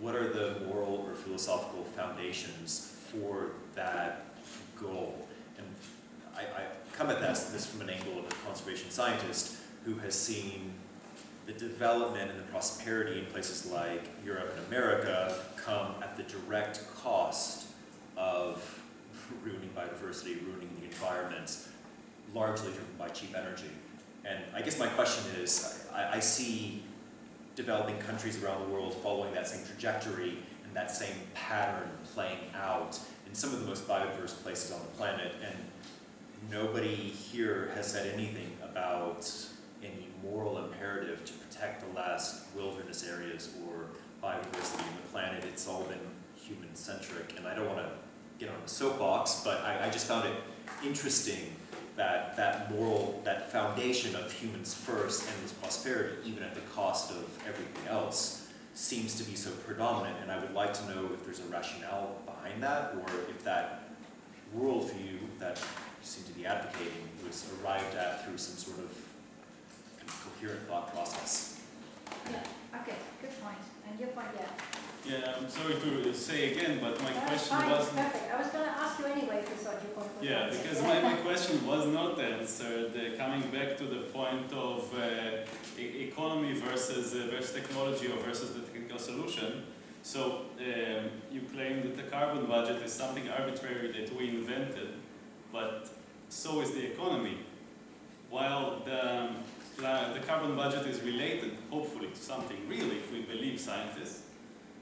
what are the moral or philosophical foundations for that goal? And I come at this from an angle of a conservation scientist who has seen the development and the prosperity in places like Europe and America come at the direct cost of ruining biodiversity, ruining the environment, largely driven by cheap energy. And I guess my question is, I see developing countries around the world following that same trajectory and that same pattern playing out in some of the most biodiverse places on the planet, and nobody here has said anything about any moral imperative to protect the last wilderness areas or biodiversity on the planet. It's all been human-centric, and I don't want to get on a soapbox, but I just found it interesting that moral, that foundation of humans first and this prosperity, even at the cost of everything else, seems to be so predominant. And I would like to know if there's a rationale behind that, or if that worldview that you seem to be advocating was arrived at through some sort of coherent thought process. Yeah. Okay. Good point. And your point, yeah. Yeah, I'm sorry to say again, but my question fine, was... Perfect. I was going to ask you anyway if you thought your point was Yeah, because my question was not answered. Coming back to the point of economy versus technology, or versus the technical solution. So you claim that the carbon budget is something arbitrary that we invented, but so is the economy. While the carbon budget is related, hopefully, to something real, if we believe scientists,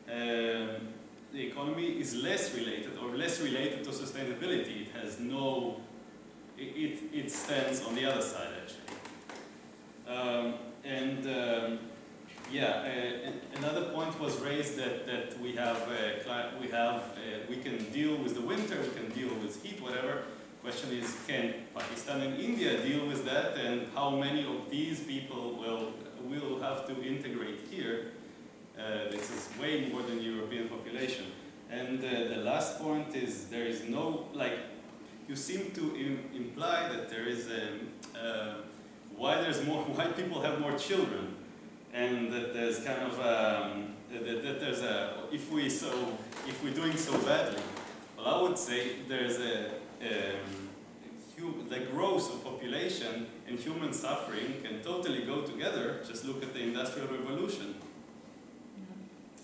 the economy is less related, or less related to sustainability. It has no, it stands on the other side, actually. Another point was raised that we can deal with the winter, we can deal with heat, whatever. Question is, can Pakistan and India deal with that, and how many of these people will have to integrate here? This is way more than the European population. And the last point is, there is no, you seem to imply that there is why people have more children, and that there's kind of that there's if we're doing so badly. Well, I would say there's the growth of population and human suffering can totally go together. Just look at the Industrial Revolution.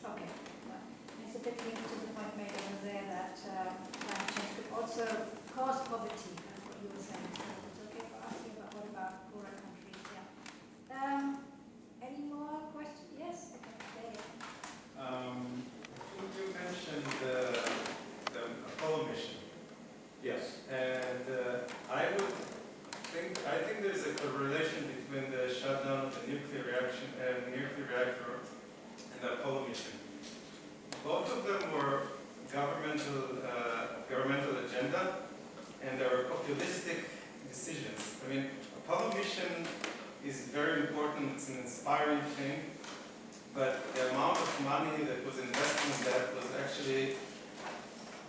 Okay. Well, it's a bit linked to the point made over there that climate change could also cause poverty, that's what you were saying. So it's okay for asking about what about poorer countries, yeah. Any more questions? Yes? Okay, You mentioned the Apollo mission. Yes. And I think there's a correlation between the shutdown of the nuclear reactor and the Apollo mission. Both of them were governmental agenda, and they were populistic decisions. I mean, Apollo mission is very important, it's an inspiring thing, but the amount of money that was invested in that was actually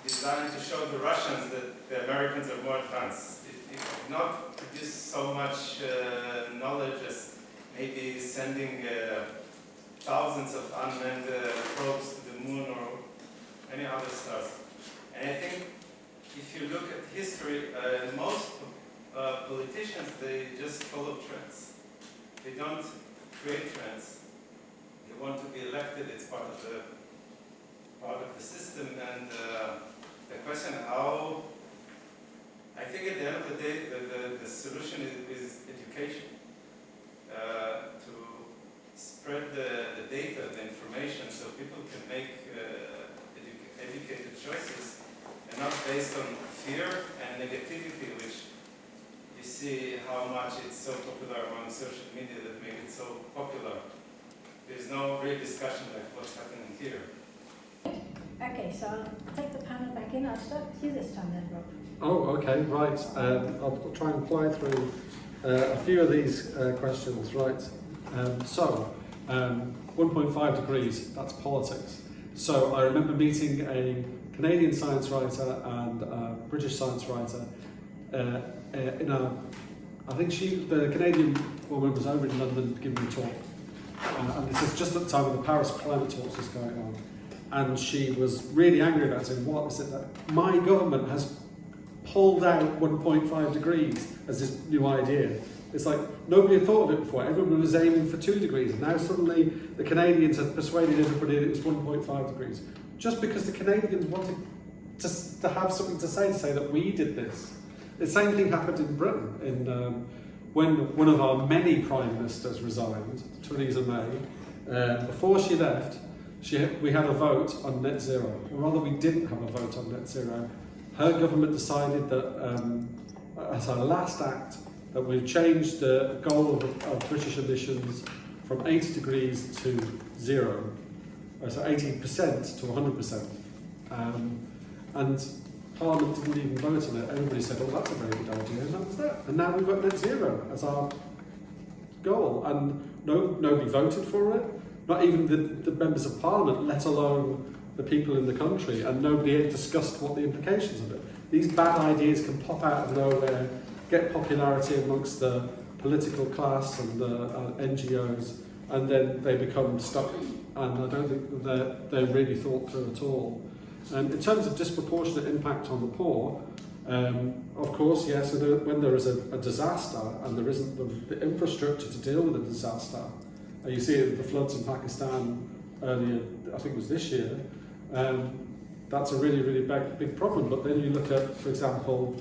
designed to show the Russians that the Americans are more advanced. It did not produce so much knowledge as maybe sending thousands of unmanned probes to the moon or any other stars. And I think if you look at history, most politicians, they just follow trends. They don't create trends. They want to be elected, it's part of the system, and the question how, I think at the end of the day, the solution is education. to spread the data, the information, so people can make educated choices, and not based on fear and negativity, which you see how much it's so popular on social media that made it so popular. There's no real discussion like what's happening here. Okay, so I'll take the panel back in. I'll start with you this time then, Rob. Oh, okay, right. I'll try and fly through a few of these questions, right. 1.5 degrees, that's politics. So I remember meeting a Canadian science writer and a British science writer I think the Canadian woman was over in London giving a talk. And this is just at the time when the Paris climate talks was going on. And she was really angry about saying, what is it that my government has pulled out 1.5 degrees as this new idea? It's like nobody had thought of it before. Everyone was aiming for 2 degrees. And now suddenly the Canadians have persuaded everybody that it was 1.5 degrees. Just because the Canadians wanted to have something to say that we did this. The same thing happened in Britain when one of our many prime ministers resigned, Theresa May. Before she left, we had a vote on net zero, or rather we didn't have a vote on net zero. Her government decided that as her last act that we'd change the goal of British emissions from 80 degrees to 0, so 80% to 100%. And Parliament didn't even vote on it. Everybody said, oh, that's a very good idea, and that was that. And now we've got net zero as our goal, and nobody voted for it. Not even the members of Parliament, let alone the people in the country, and nobody had discussed what the implications of it. These bad ideas can pop out of nowhere, get popularity amongst the political class and the NGOs, and then they become stuck, and I don't think they're really thought through at all. And in terms of disproportionate impact on the poor, of course, yes, when there is a disaster and there isn't the infrastructure to deal with a disaster, you see it with the floods in Pakistan earlier, I think it was this year, that's a really, really big problem. But then you look at, for example,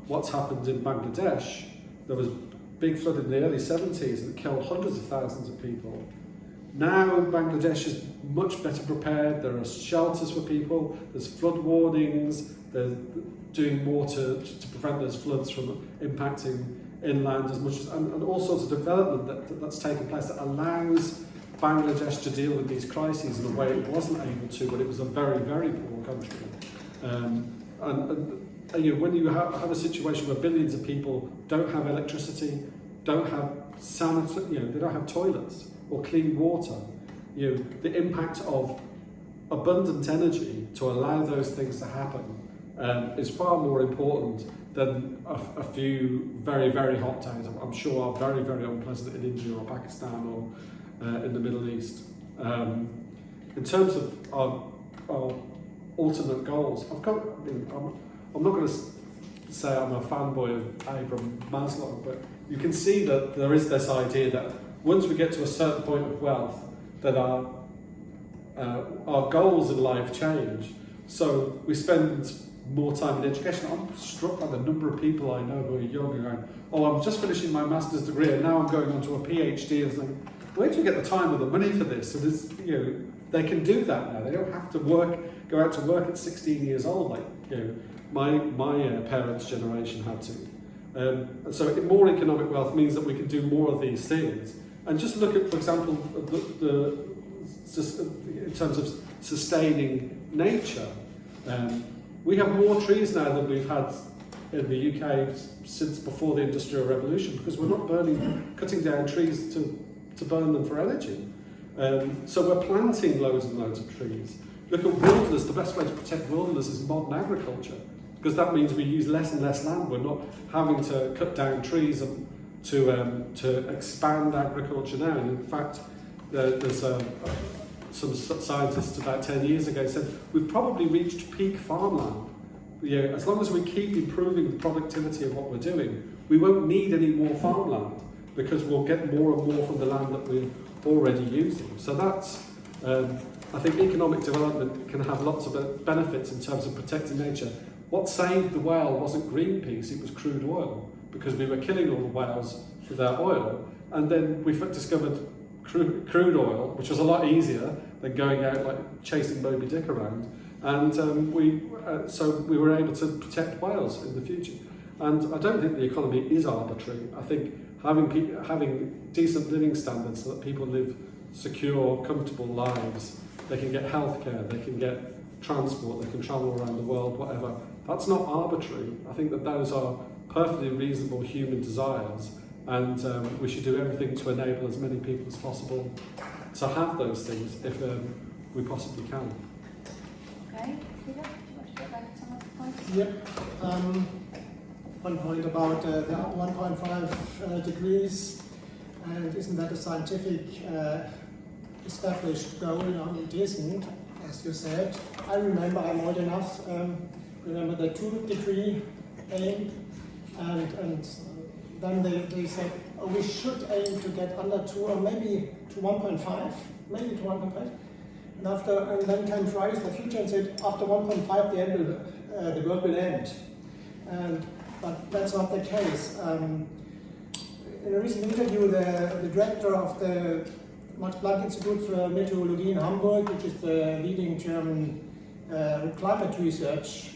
what's happened in Bangladesh. There was big flood in the early 70s and it killed hundreds of thousands of people. Now Bangladesh is much better prepared. There are shelters for people, there's flood warnings, they're doing more to prevent those floods from impacting inland as much as, and all sorts of development that's taken place that allows Bangladesh to deal with these crises in a way it wasn't able to when it was a very, very poor country. When you have a situation where billions of people don't have electricity, don't have they don't have toilets or clean water, the impact of abundant energy to allow those things to happen is far more important than a few very, very hot days. I'm sure are very, very unpleasant in India or Pakistan or in the Middle East. In terms of our ultimate goals, I'm not going to say I'm a fanboy of Abraham Maslow, but you can see that there is this idea that once we get to a certain point of wealth, that our goals in life change. So we spend more time in education. I'm struck by the number of people I know who are young and going, oh, I'm just finishing my master's degree and now I'm going on to a PhD. And saying, where do you get the time or the money for this? So there's, they can do that now. They don't have to go out to work at 16 years old like my parents' generation had to. So more economic wealth means that we can do more of these things. And just look at, for example, in terms of sustaining nature. We have more trees now than we've had in the UK since before the Industrial Revolution, because we're not cutting down trees to burn them for energy. So we're planting loads and loads of trees. Look at wilderness. The best way to protect wilderness is modern agriculture, because that means we use less and less land. We're not having to cut down trees to expand agriculture now. And in fact, there's some scientists about 10 years ago said we've probably reached peak farmland. As long as we keep improving the productivity of what we're doing, we won't need any more farmland, because we'll get more and more from the land that we're already using. So that's, I think economic development can have lots of benefits in terms of protecting nature. What saved the whale wasn't Greenpeace, it was crude oil, because we were killing all the whales for their oil, And then we discovered crude oil, which was a lot easier than going out like chasing Moby Dick around. And so we were able to protect whales in the future. And I don't think the economy is arbitrary. I think having decent living standards so that people live secure, comfortable lives, they can get healthcare, they can get transport, they can travel around the world, whatever. That's not arbitrary. I think that those are perfectly reasonable human desires, and we should do everything to enable as many people as possible to have those things if we possibly can. Okay, Thilo, do you want to go back to some of the points? Yep. One point about the 1.5 degrees, and isn't that a scientific established goal? No, it isn't, as you said. I remember, I'm old enough, remember the 2-degree aim, and then they said, oh, we should aim to get under 2 or maybe to 1.5, maybe to 1.5. And then came Fridays for Future and said, after 1.5 the world will end. But that's not the case. In a recent interview, the director of the Max-Planck Institute for Meteorology in Hamburg, which is the leading German climate research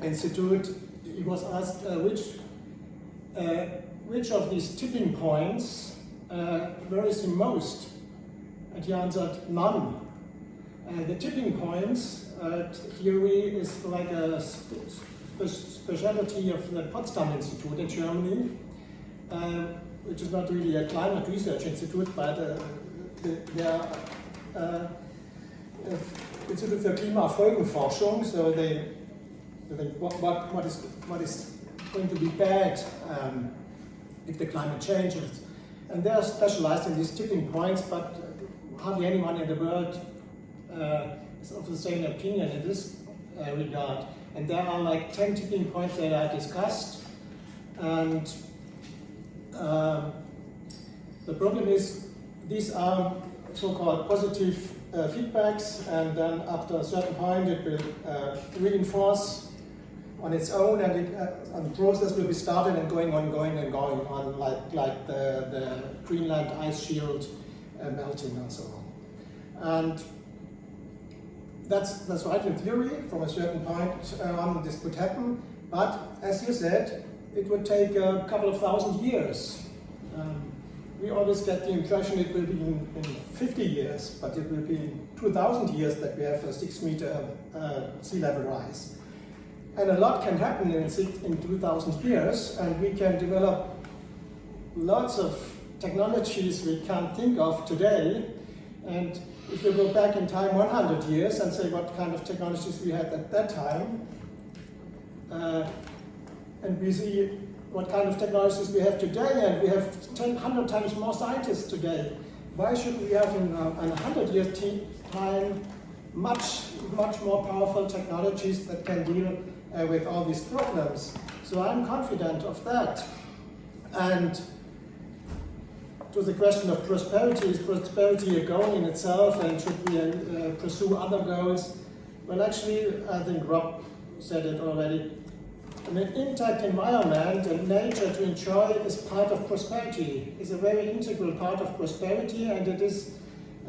institute, he was asked which of these tipping points varies the most, and he answered none. The tipping points theory is like a specialty of the Potsdam Institute in Germany, which is not really a climate research institute, but they are Institut für Klimafolgenforschung. So they think what is going to be bad if the climate changes, and they are specialized in these tipping points. But hardly anyone in the world is of the same opinion in this regard. And there are like 10 tipping points that are discussed. And the problem is these are so-called positive feedbacks, and then after a certain point it will reinforce on its own, and the process will be started and going on, like the Greenland ice shield melting and so on. And that's right in theory. From a certain point on, this could happen, but as you said, it would take a couple of thousand years. We always get the impression it will be in 50 years, but it will be in 2,000 years that we have a 6-meter sea level rise. And a lot can happen in 2,000 years, and we can develop lots of technologies we can't think of today. And if you go back in time 100 years and say what kind of technologies we had at that time, and we see what kind of technologies we have today, and we have 100 times more scientists today. Why should we have in 100 years time much more powerful technologies that can deal with all these problems? So I'm confident of that. And to the question of prosperity, is prosperity a goal in itself, and should we pursue other goals? Well, actually, I think Rob said it already. An intact environment and nature to enjoy is part of prosperity, is a very integral part of prosperity, and it is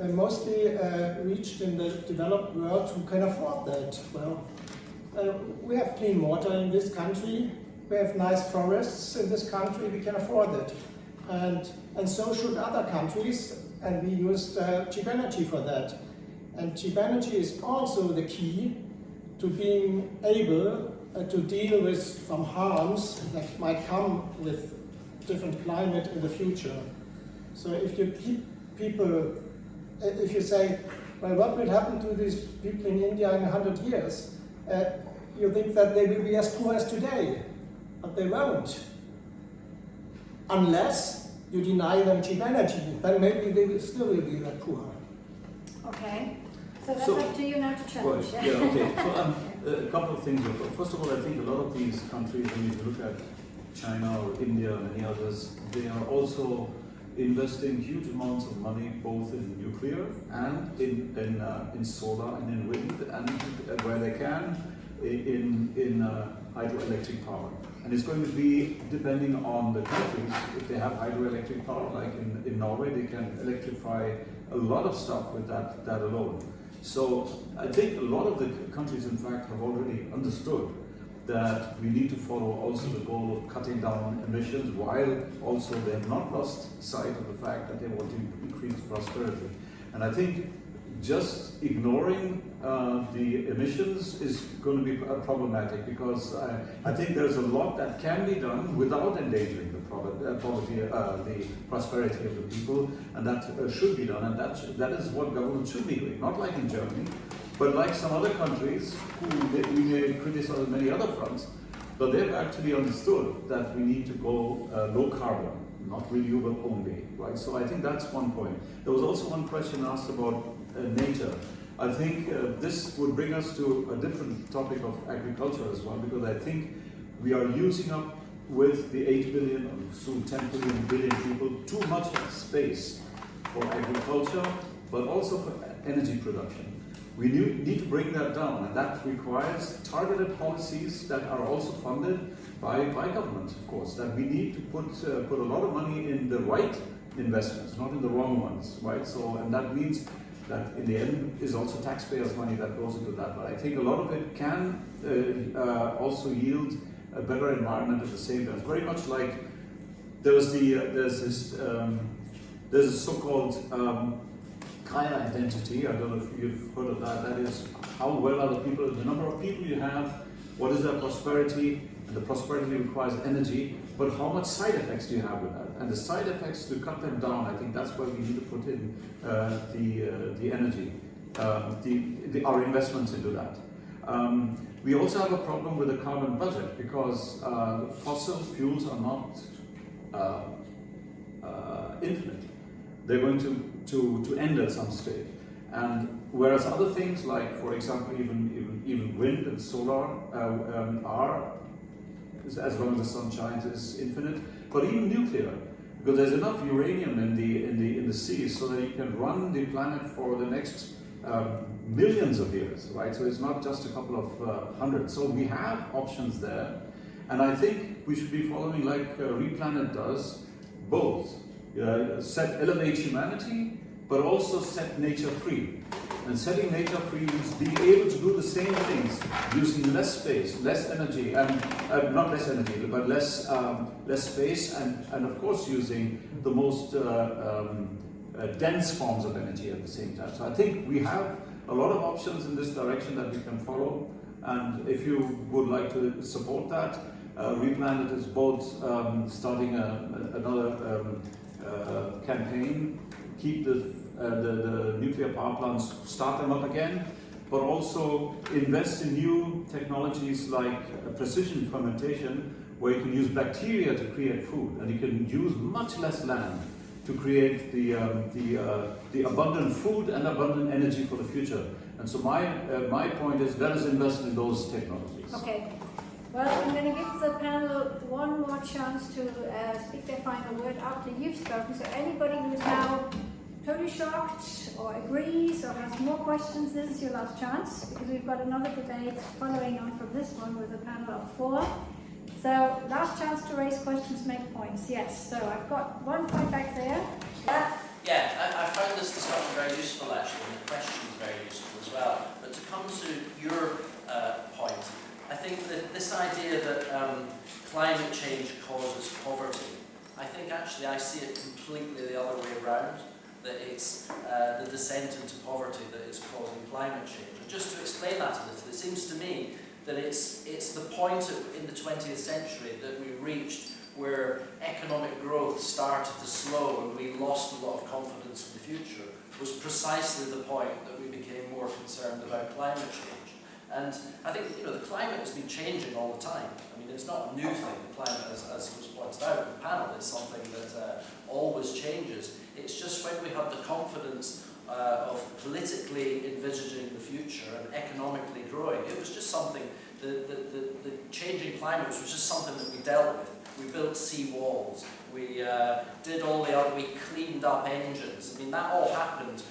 mostly reached in the developed world who can afford that. Well, we have clean water in this country, we have nice forests in this country, we can afford it. And so should other countries, and we use cheap energy for that. And cheap energy is also the key to being able to deal with some harms that might come with different climate in the future. So if you keep people, if you say, well, what will happen to these people in India in 100 years? You think that they will be as poor as today, but they won't. Unless you deny them cheap energy, then maybe they will still be that poor. Okay, so that's up to you now to challenge. Right, yeah, okay. So a couple of things. First of all, I think a lot of these countries, when you look at China or India and many others, they are also investing huge amounts of money both in nuclear and in solar and in wind, and where they can, in hydroelectric power. And it's going to be depending on the countries. If they have hydroelectric power, like in Norway, they can electrify a lot of stuff with that alone. So I think a lot of the countries, in fact, have already understood that we need to follow also the goal of cutting down emissions, while also they have not lost sight of the fact that they want to increase prosperity. And I think just ignoring the emissions is going to be problematic, because I think there's a lot that can be done without endangering the prosperity of the people, and that should be done, and that is what government should be doing, not like in Germany, but like some other countries who we may criticize on many other fronts, but they've actually understood that we need to go low carbon, not renewable only, right? So I think that's one point. There was also one question asked about nature. I think this would bring us to a different topic of agriculture as well, because I think we are using up, with the 8 billion or soon 10 billion people, too much space for agriculture, but also for energy production. We need to bring that down, and that requires targeted policies that are also funded by governments, of course. That we need to put a lot of money in the right investments, not in the wrong ones, right? So, and that means that in the end is also taxpayers' money that goes into that. But I think a lot of it can also yield a better environment at the same time. It's very much like there's a so-called Kaya identity. I don't know if you've heard of that. That is how well are the people, the number of people you have, what is their prosperity, and the prosperity requires energy, but how much side effects do you have with that? And the side effects, to cut them down, I think that's where we need to put in the energy, our investments into that. We also have a problem with the carbon budget, because fossil fuels are not infinite. They're going to end at some stage. And whereas other things, like, for example, even wind and solar are, as long as the sun shines, is infinite. But even nuclear, because there's enough uranium in the seas so that you can run the planet for the next millions of years, right? So it's not just a couple of hundred. So we have options there, and I think we should be following, like RePlanet does, both elevate humanity, but also set nature free. And setting nature free means being able to do the same things using less space, less energy, and not less energy, but less space, and of course using the most dense forms of energy at the same time. So I think we have a lot of options in this direction that we can follow, and if you would like to support that, RePlanet is both starting another campaign, keep the nuclear power plants, start them up again, but also invest in new technologies like precision fermentation, where you can use bacteria to create food, and you can use much less land to create the abundant food and abundant energy for the future. And so my point is, let us invest in those technologies. Okay. Well, I'm going to give the panel one more chance to speak their final word after you've spoken. So anybody who's now totally shocked or agrees or has more questions, this is your last chance, because we've got another debate following on from this one with a panel of 4. So last chance to raise questions, make points. Yes, so I've got one point back there. Yeah, I found this discussion very useful actually, and the questions very useful as well. But to come to your point, I think that this idea that climate change causes poverty, I think actually I see it completely the other way around, that it's the descent into poverty that is causing climate change. And just to explain that a little, it seems to me that it's the point in the 20th century that we reached where economic growth started to slow and we lost a lot of confidence in the future, was precisely the point that we became more concerned about climate change. And I think, the climate has been changing all the time. I mean, it's not a new thing. The climate, as was pointed out in the panel, is something that always changes. It's just when we have the confidence of politically envisaging the future and economically growing, it was just something, the changing climate was just something that we dealt with. We built sea walls, we did all the other, we cleaned up engines. I mean, that all happened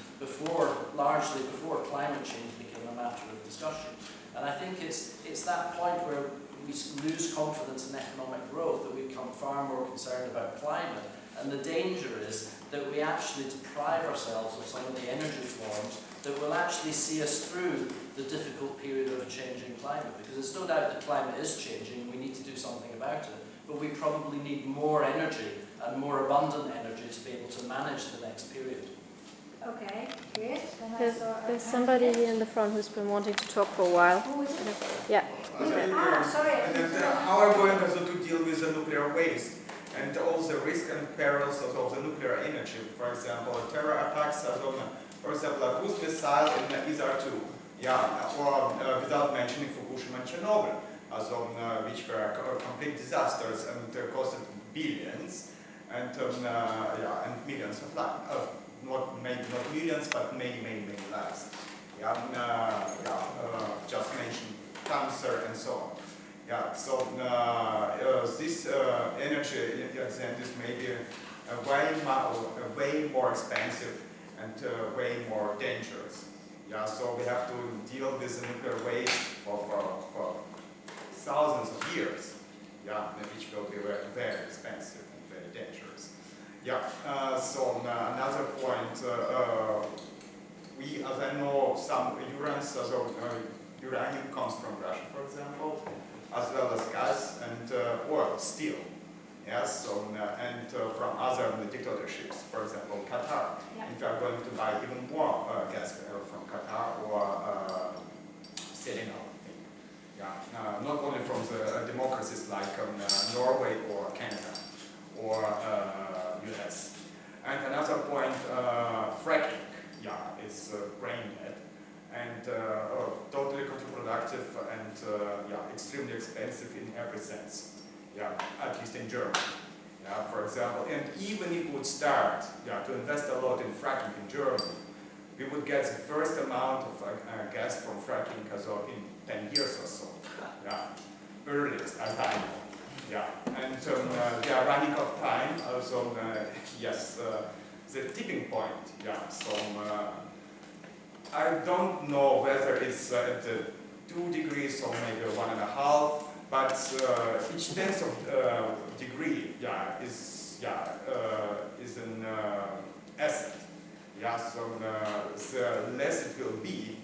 largely before climate change became a matter of discussion. And I think it's that point where we lose confidence in economic growth that we become far more concerned about climate. And the danger is that we actually deprive ourselves of some of the energy forms that will actually see us through the difficult period of a changing climate. Because there's no doubt the climate is changing, we need to do something about it. But we probably need more energy and more abundant energy to be able to manage the next period. Okay, good. Then There's somebody here in the front who's been wanting to talk for a while. Who is it? Yeah. Sorry. How are we going also to deal with the nuclear waste and all the risks and perils of the nuclear energy? For example, terror attacks, for example, a cruise missile in ISAR-2, or without mentioning Fukushima and Chernobyl, which were complete disasters and costed billions and millions of lives. Maybe not millions, but many lives. Just mention cancer and so on. So this energy at the end is maybe way more expensive and way more dangerous. So we have to deal with the nuclear waste for thousands of years. Which will be very expensive and very dangerous. So another point, as I know, some uranium comes from Russia, for example, as well as gas and oil, steel. And from other dictatorships, for example, Qatar. If we are going to buy even more gas from Qatar or Senegal. Not only from the democracies like Norway or Canada or US. And another point, fracking, is brain dead and totally counterproductive and extremely expensive in every sense. At least in Germany. For example, and even if we would start to invest a lot in fracking in Germany, we would get the first amount of gas from fracking in 10 years or so. Earliest, as I know. And we are running out of time. Also, yes, the tipping point. So I don't know whether it's at 2 degrees or maybe 1.5. But each tenth of degree, is an asset. So the less it will be,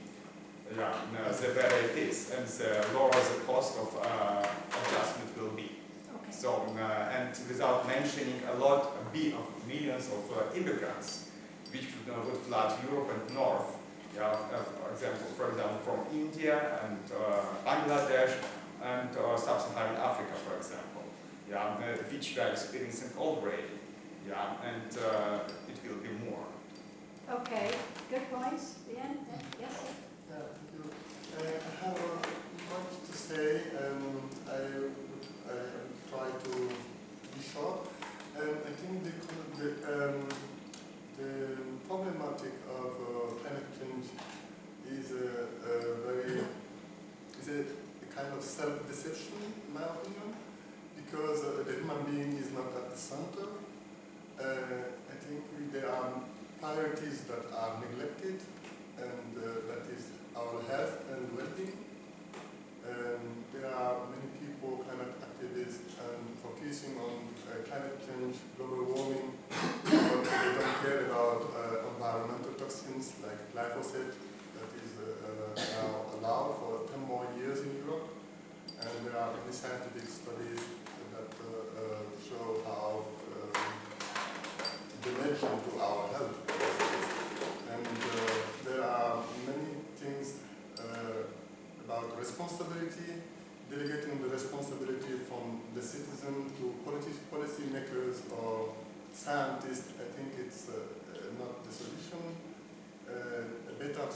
the better it is, and the lower the cost of adjustment will be. Okay. So and without mentioning a millions of immigrants, which would flood Europe and North. For example, from India and Bangladesh. And sub-Saharan Africa, for example, which we are experiencing already, and it will be more. Okay, good points. Ian? Yes? Thank you. I have much to say, I try to be short. I think the problematic of climate change is a kind of self-deception, in my opinion, because the human being is not at the center. I think there are priorities that are neglected, and that is our health and well-being. There are many people, climate activists, focusing on climate change, global warming, but they don't care about environmental toxins like glyphosate that is now allowed for 10 more years in Europe. And there are many scientific studies that show how dimension to our health. And there are many things about responsibility, delegating the responsibility from the citizen to policy makers or scientists. I think it's not the solution. A better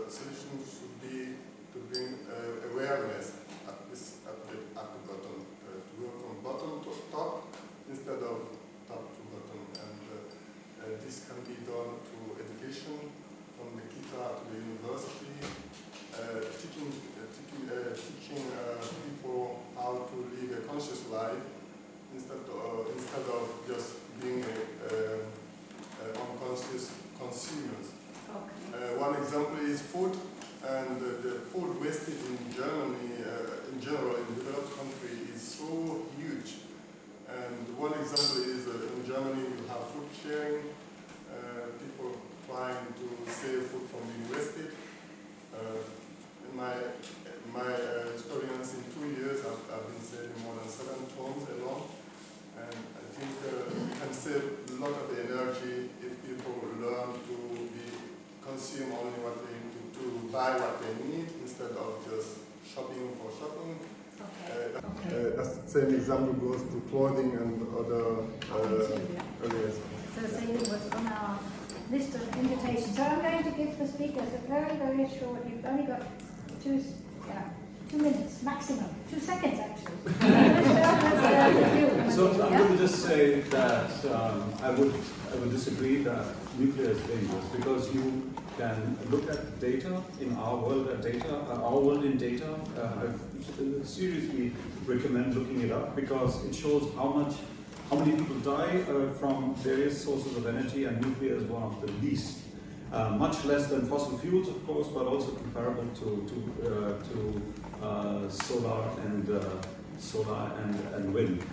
solution should be to bring awareness at the bottom, to go from bottom to top instead of top to bottom, and this can be done through education from the kita to the university, teaching people how to live a conscious life instead of just being unconscious consumers. Okay. One example is food. and the food wastage in Germany, in general, in developed countries, is so huge. And one example is in Germany we have food sharing, people trying to save food from being wasted. In my experience in 2 years, I've been saving more than 7 tons alone. And I think we can save a lot of energy if people learn to consume only what they need, to buy what they need instead of just shopping for shopping. Okay. That's the same example goes to clothing and other areas. So saving was on our list of invitations. So I'm going to give the speakers a very, very short, you've only got 2 minutes maximum, 2 seconds actually. So I'm going to just say that I would disagree that nuclear is dangerous, because you can look at data in our world in data. I seriously recommend looking it up, because it shows how many people die from various sources of energy, and nuclear is one of the least. Much less than fossil fuels, of course, but also comparable to solar and wind,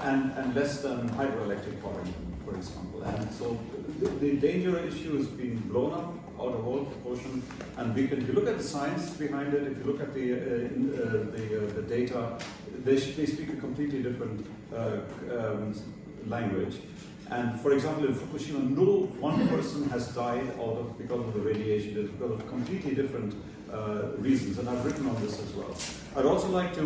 and less than hydroelectric power, for example. And so the danger issue has been blown up out of all proportion. And if you look at the science behind it, if you look at the data, they speak a completely different language. And for example, in Fukushima, no one person has died because of the radiation. It's because of completely different reasons, and I've written on this as well. I'd also like to,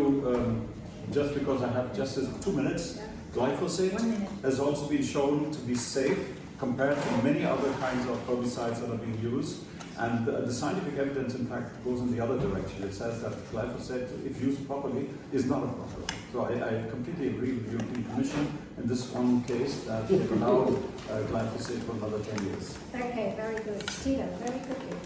just because I have just 2 minutes, glyphosate has also been shown to be safe compared to many other kinds of herbicides that are being used. And the scientific evidence, in fact, goes in the other direction. It says that glyphosate, if used properly, is not a problem. So I completely agree with the European Commission in this one case that it allowed glyphosate for another 10 years. Okay, very good. Thilo, very quickly.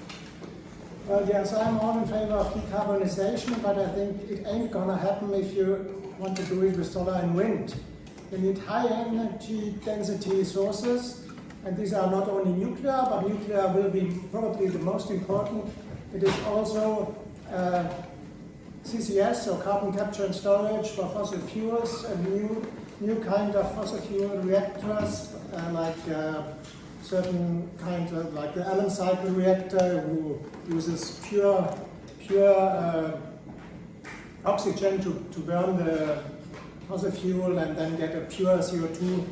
Well, yes, I'm all in favor of decarbonization, but I think it ain't gonna happen if you want to do it with solar and wind. You need high energy density sources, and these are not only nuclear, but nuclear will be probably the most important. It is also CCS, so carbon capture and storage for fossil fuels, a new kind of fossil fuel reactors, like certain kind of, like the Allen cycle reactor, who uses pure oxygen to burn the fossil fuel and then get a pure CO2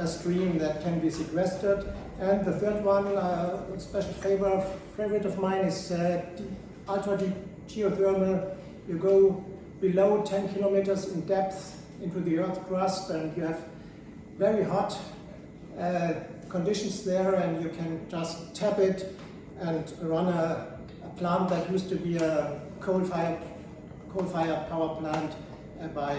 stream that can be sequestered. And the third one, a special favorite of mine, is ultra-deep geothermal. You go below 10 kilometers in depth into the Earth's crust, and you have very hot conditions there, and you can just tap it and run a plant that used to be a coal-fired power plant by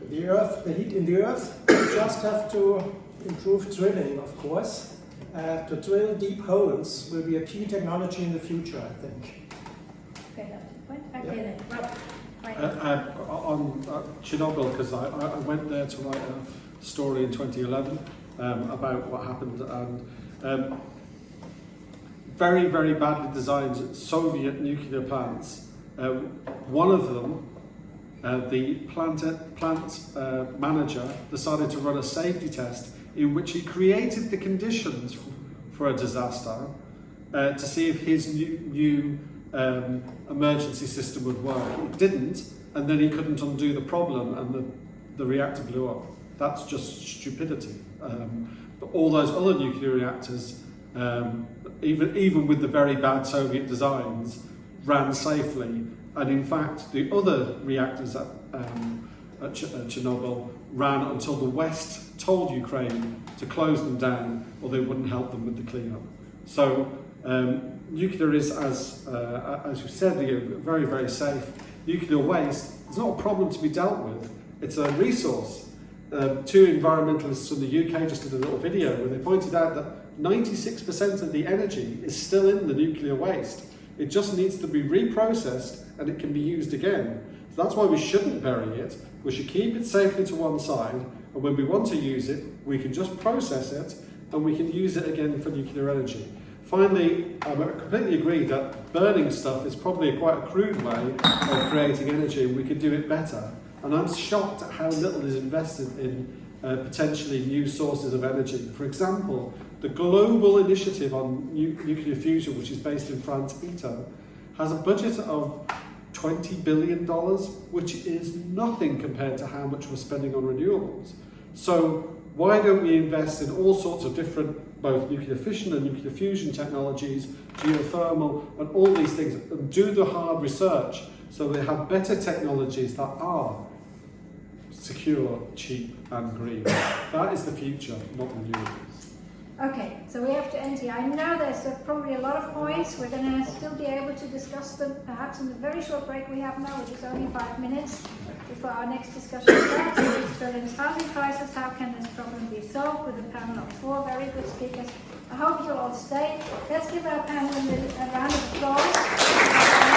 the earth, the heat in the earth. You just have to improve drilling, of course. To drill deep holes will be a key technology in the future, I think. Okay, that's the point. Okay, then. Rob. On Chernobyl, because I went there to write a story in 2011 about what happened, and very, very badly designed Soviet nuclear plants. One of them, the plant manager decided to run a safety test in which he created the conditions for a disaster to see if his new emergency system would work. It didn't, and then he couldn't undo the problem, and the reactor blew up. That's just stupidity. But all those other nuclear reactors, even with the very bad Soviet designs, ran safely. And in fact, the other reactors at Chernobyl ran until the West told Ukraine to close them down, or they wouldn't help them with the cleanup. So nuclear is, as you said, very, very safe. Nuclear waste is not a problem to be dealt with. It's a resource. 2 environmentalists from the UK just did a little video where they pointed out that 96% of the energy is still in the nuclear waste. It just needs to be reprocessed and it can be used again. So that's why we shouldn't bury it. We should keep it safely to one side, and when we want to use it, we can just process it and we can use it again for nuclear energy. Finally, I completely agree that burning stuff is probably quite a crude way of creating energy, and we could do it better. And I'm shocked at how little is invested in potentially new sources of energy. For example, the global initiative on nuclear fusion, which is based in France, ITER, has a budget of $20 billion, which is nothing compared to how much we're spending on renewables. So why don't we invest in all sorts of different, both nuclear fission and nuclear fusion technologies, geothermal, and all these things, and do the hard research so they have better technologies that are secure, cheap, and green. That is the future, not renewables. Okay, so we have to end here. I know there's probably a lot of points. We're going to still be able to discuss them perhaps in the very short break we have now, which is only 5 minutes before our next discussion starts. It's Berlin's housing crisis. How can this problem be solved? With a panel of 4 very good speakers. I hope you'll all stay. Let's give our panel a round of applause.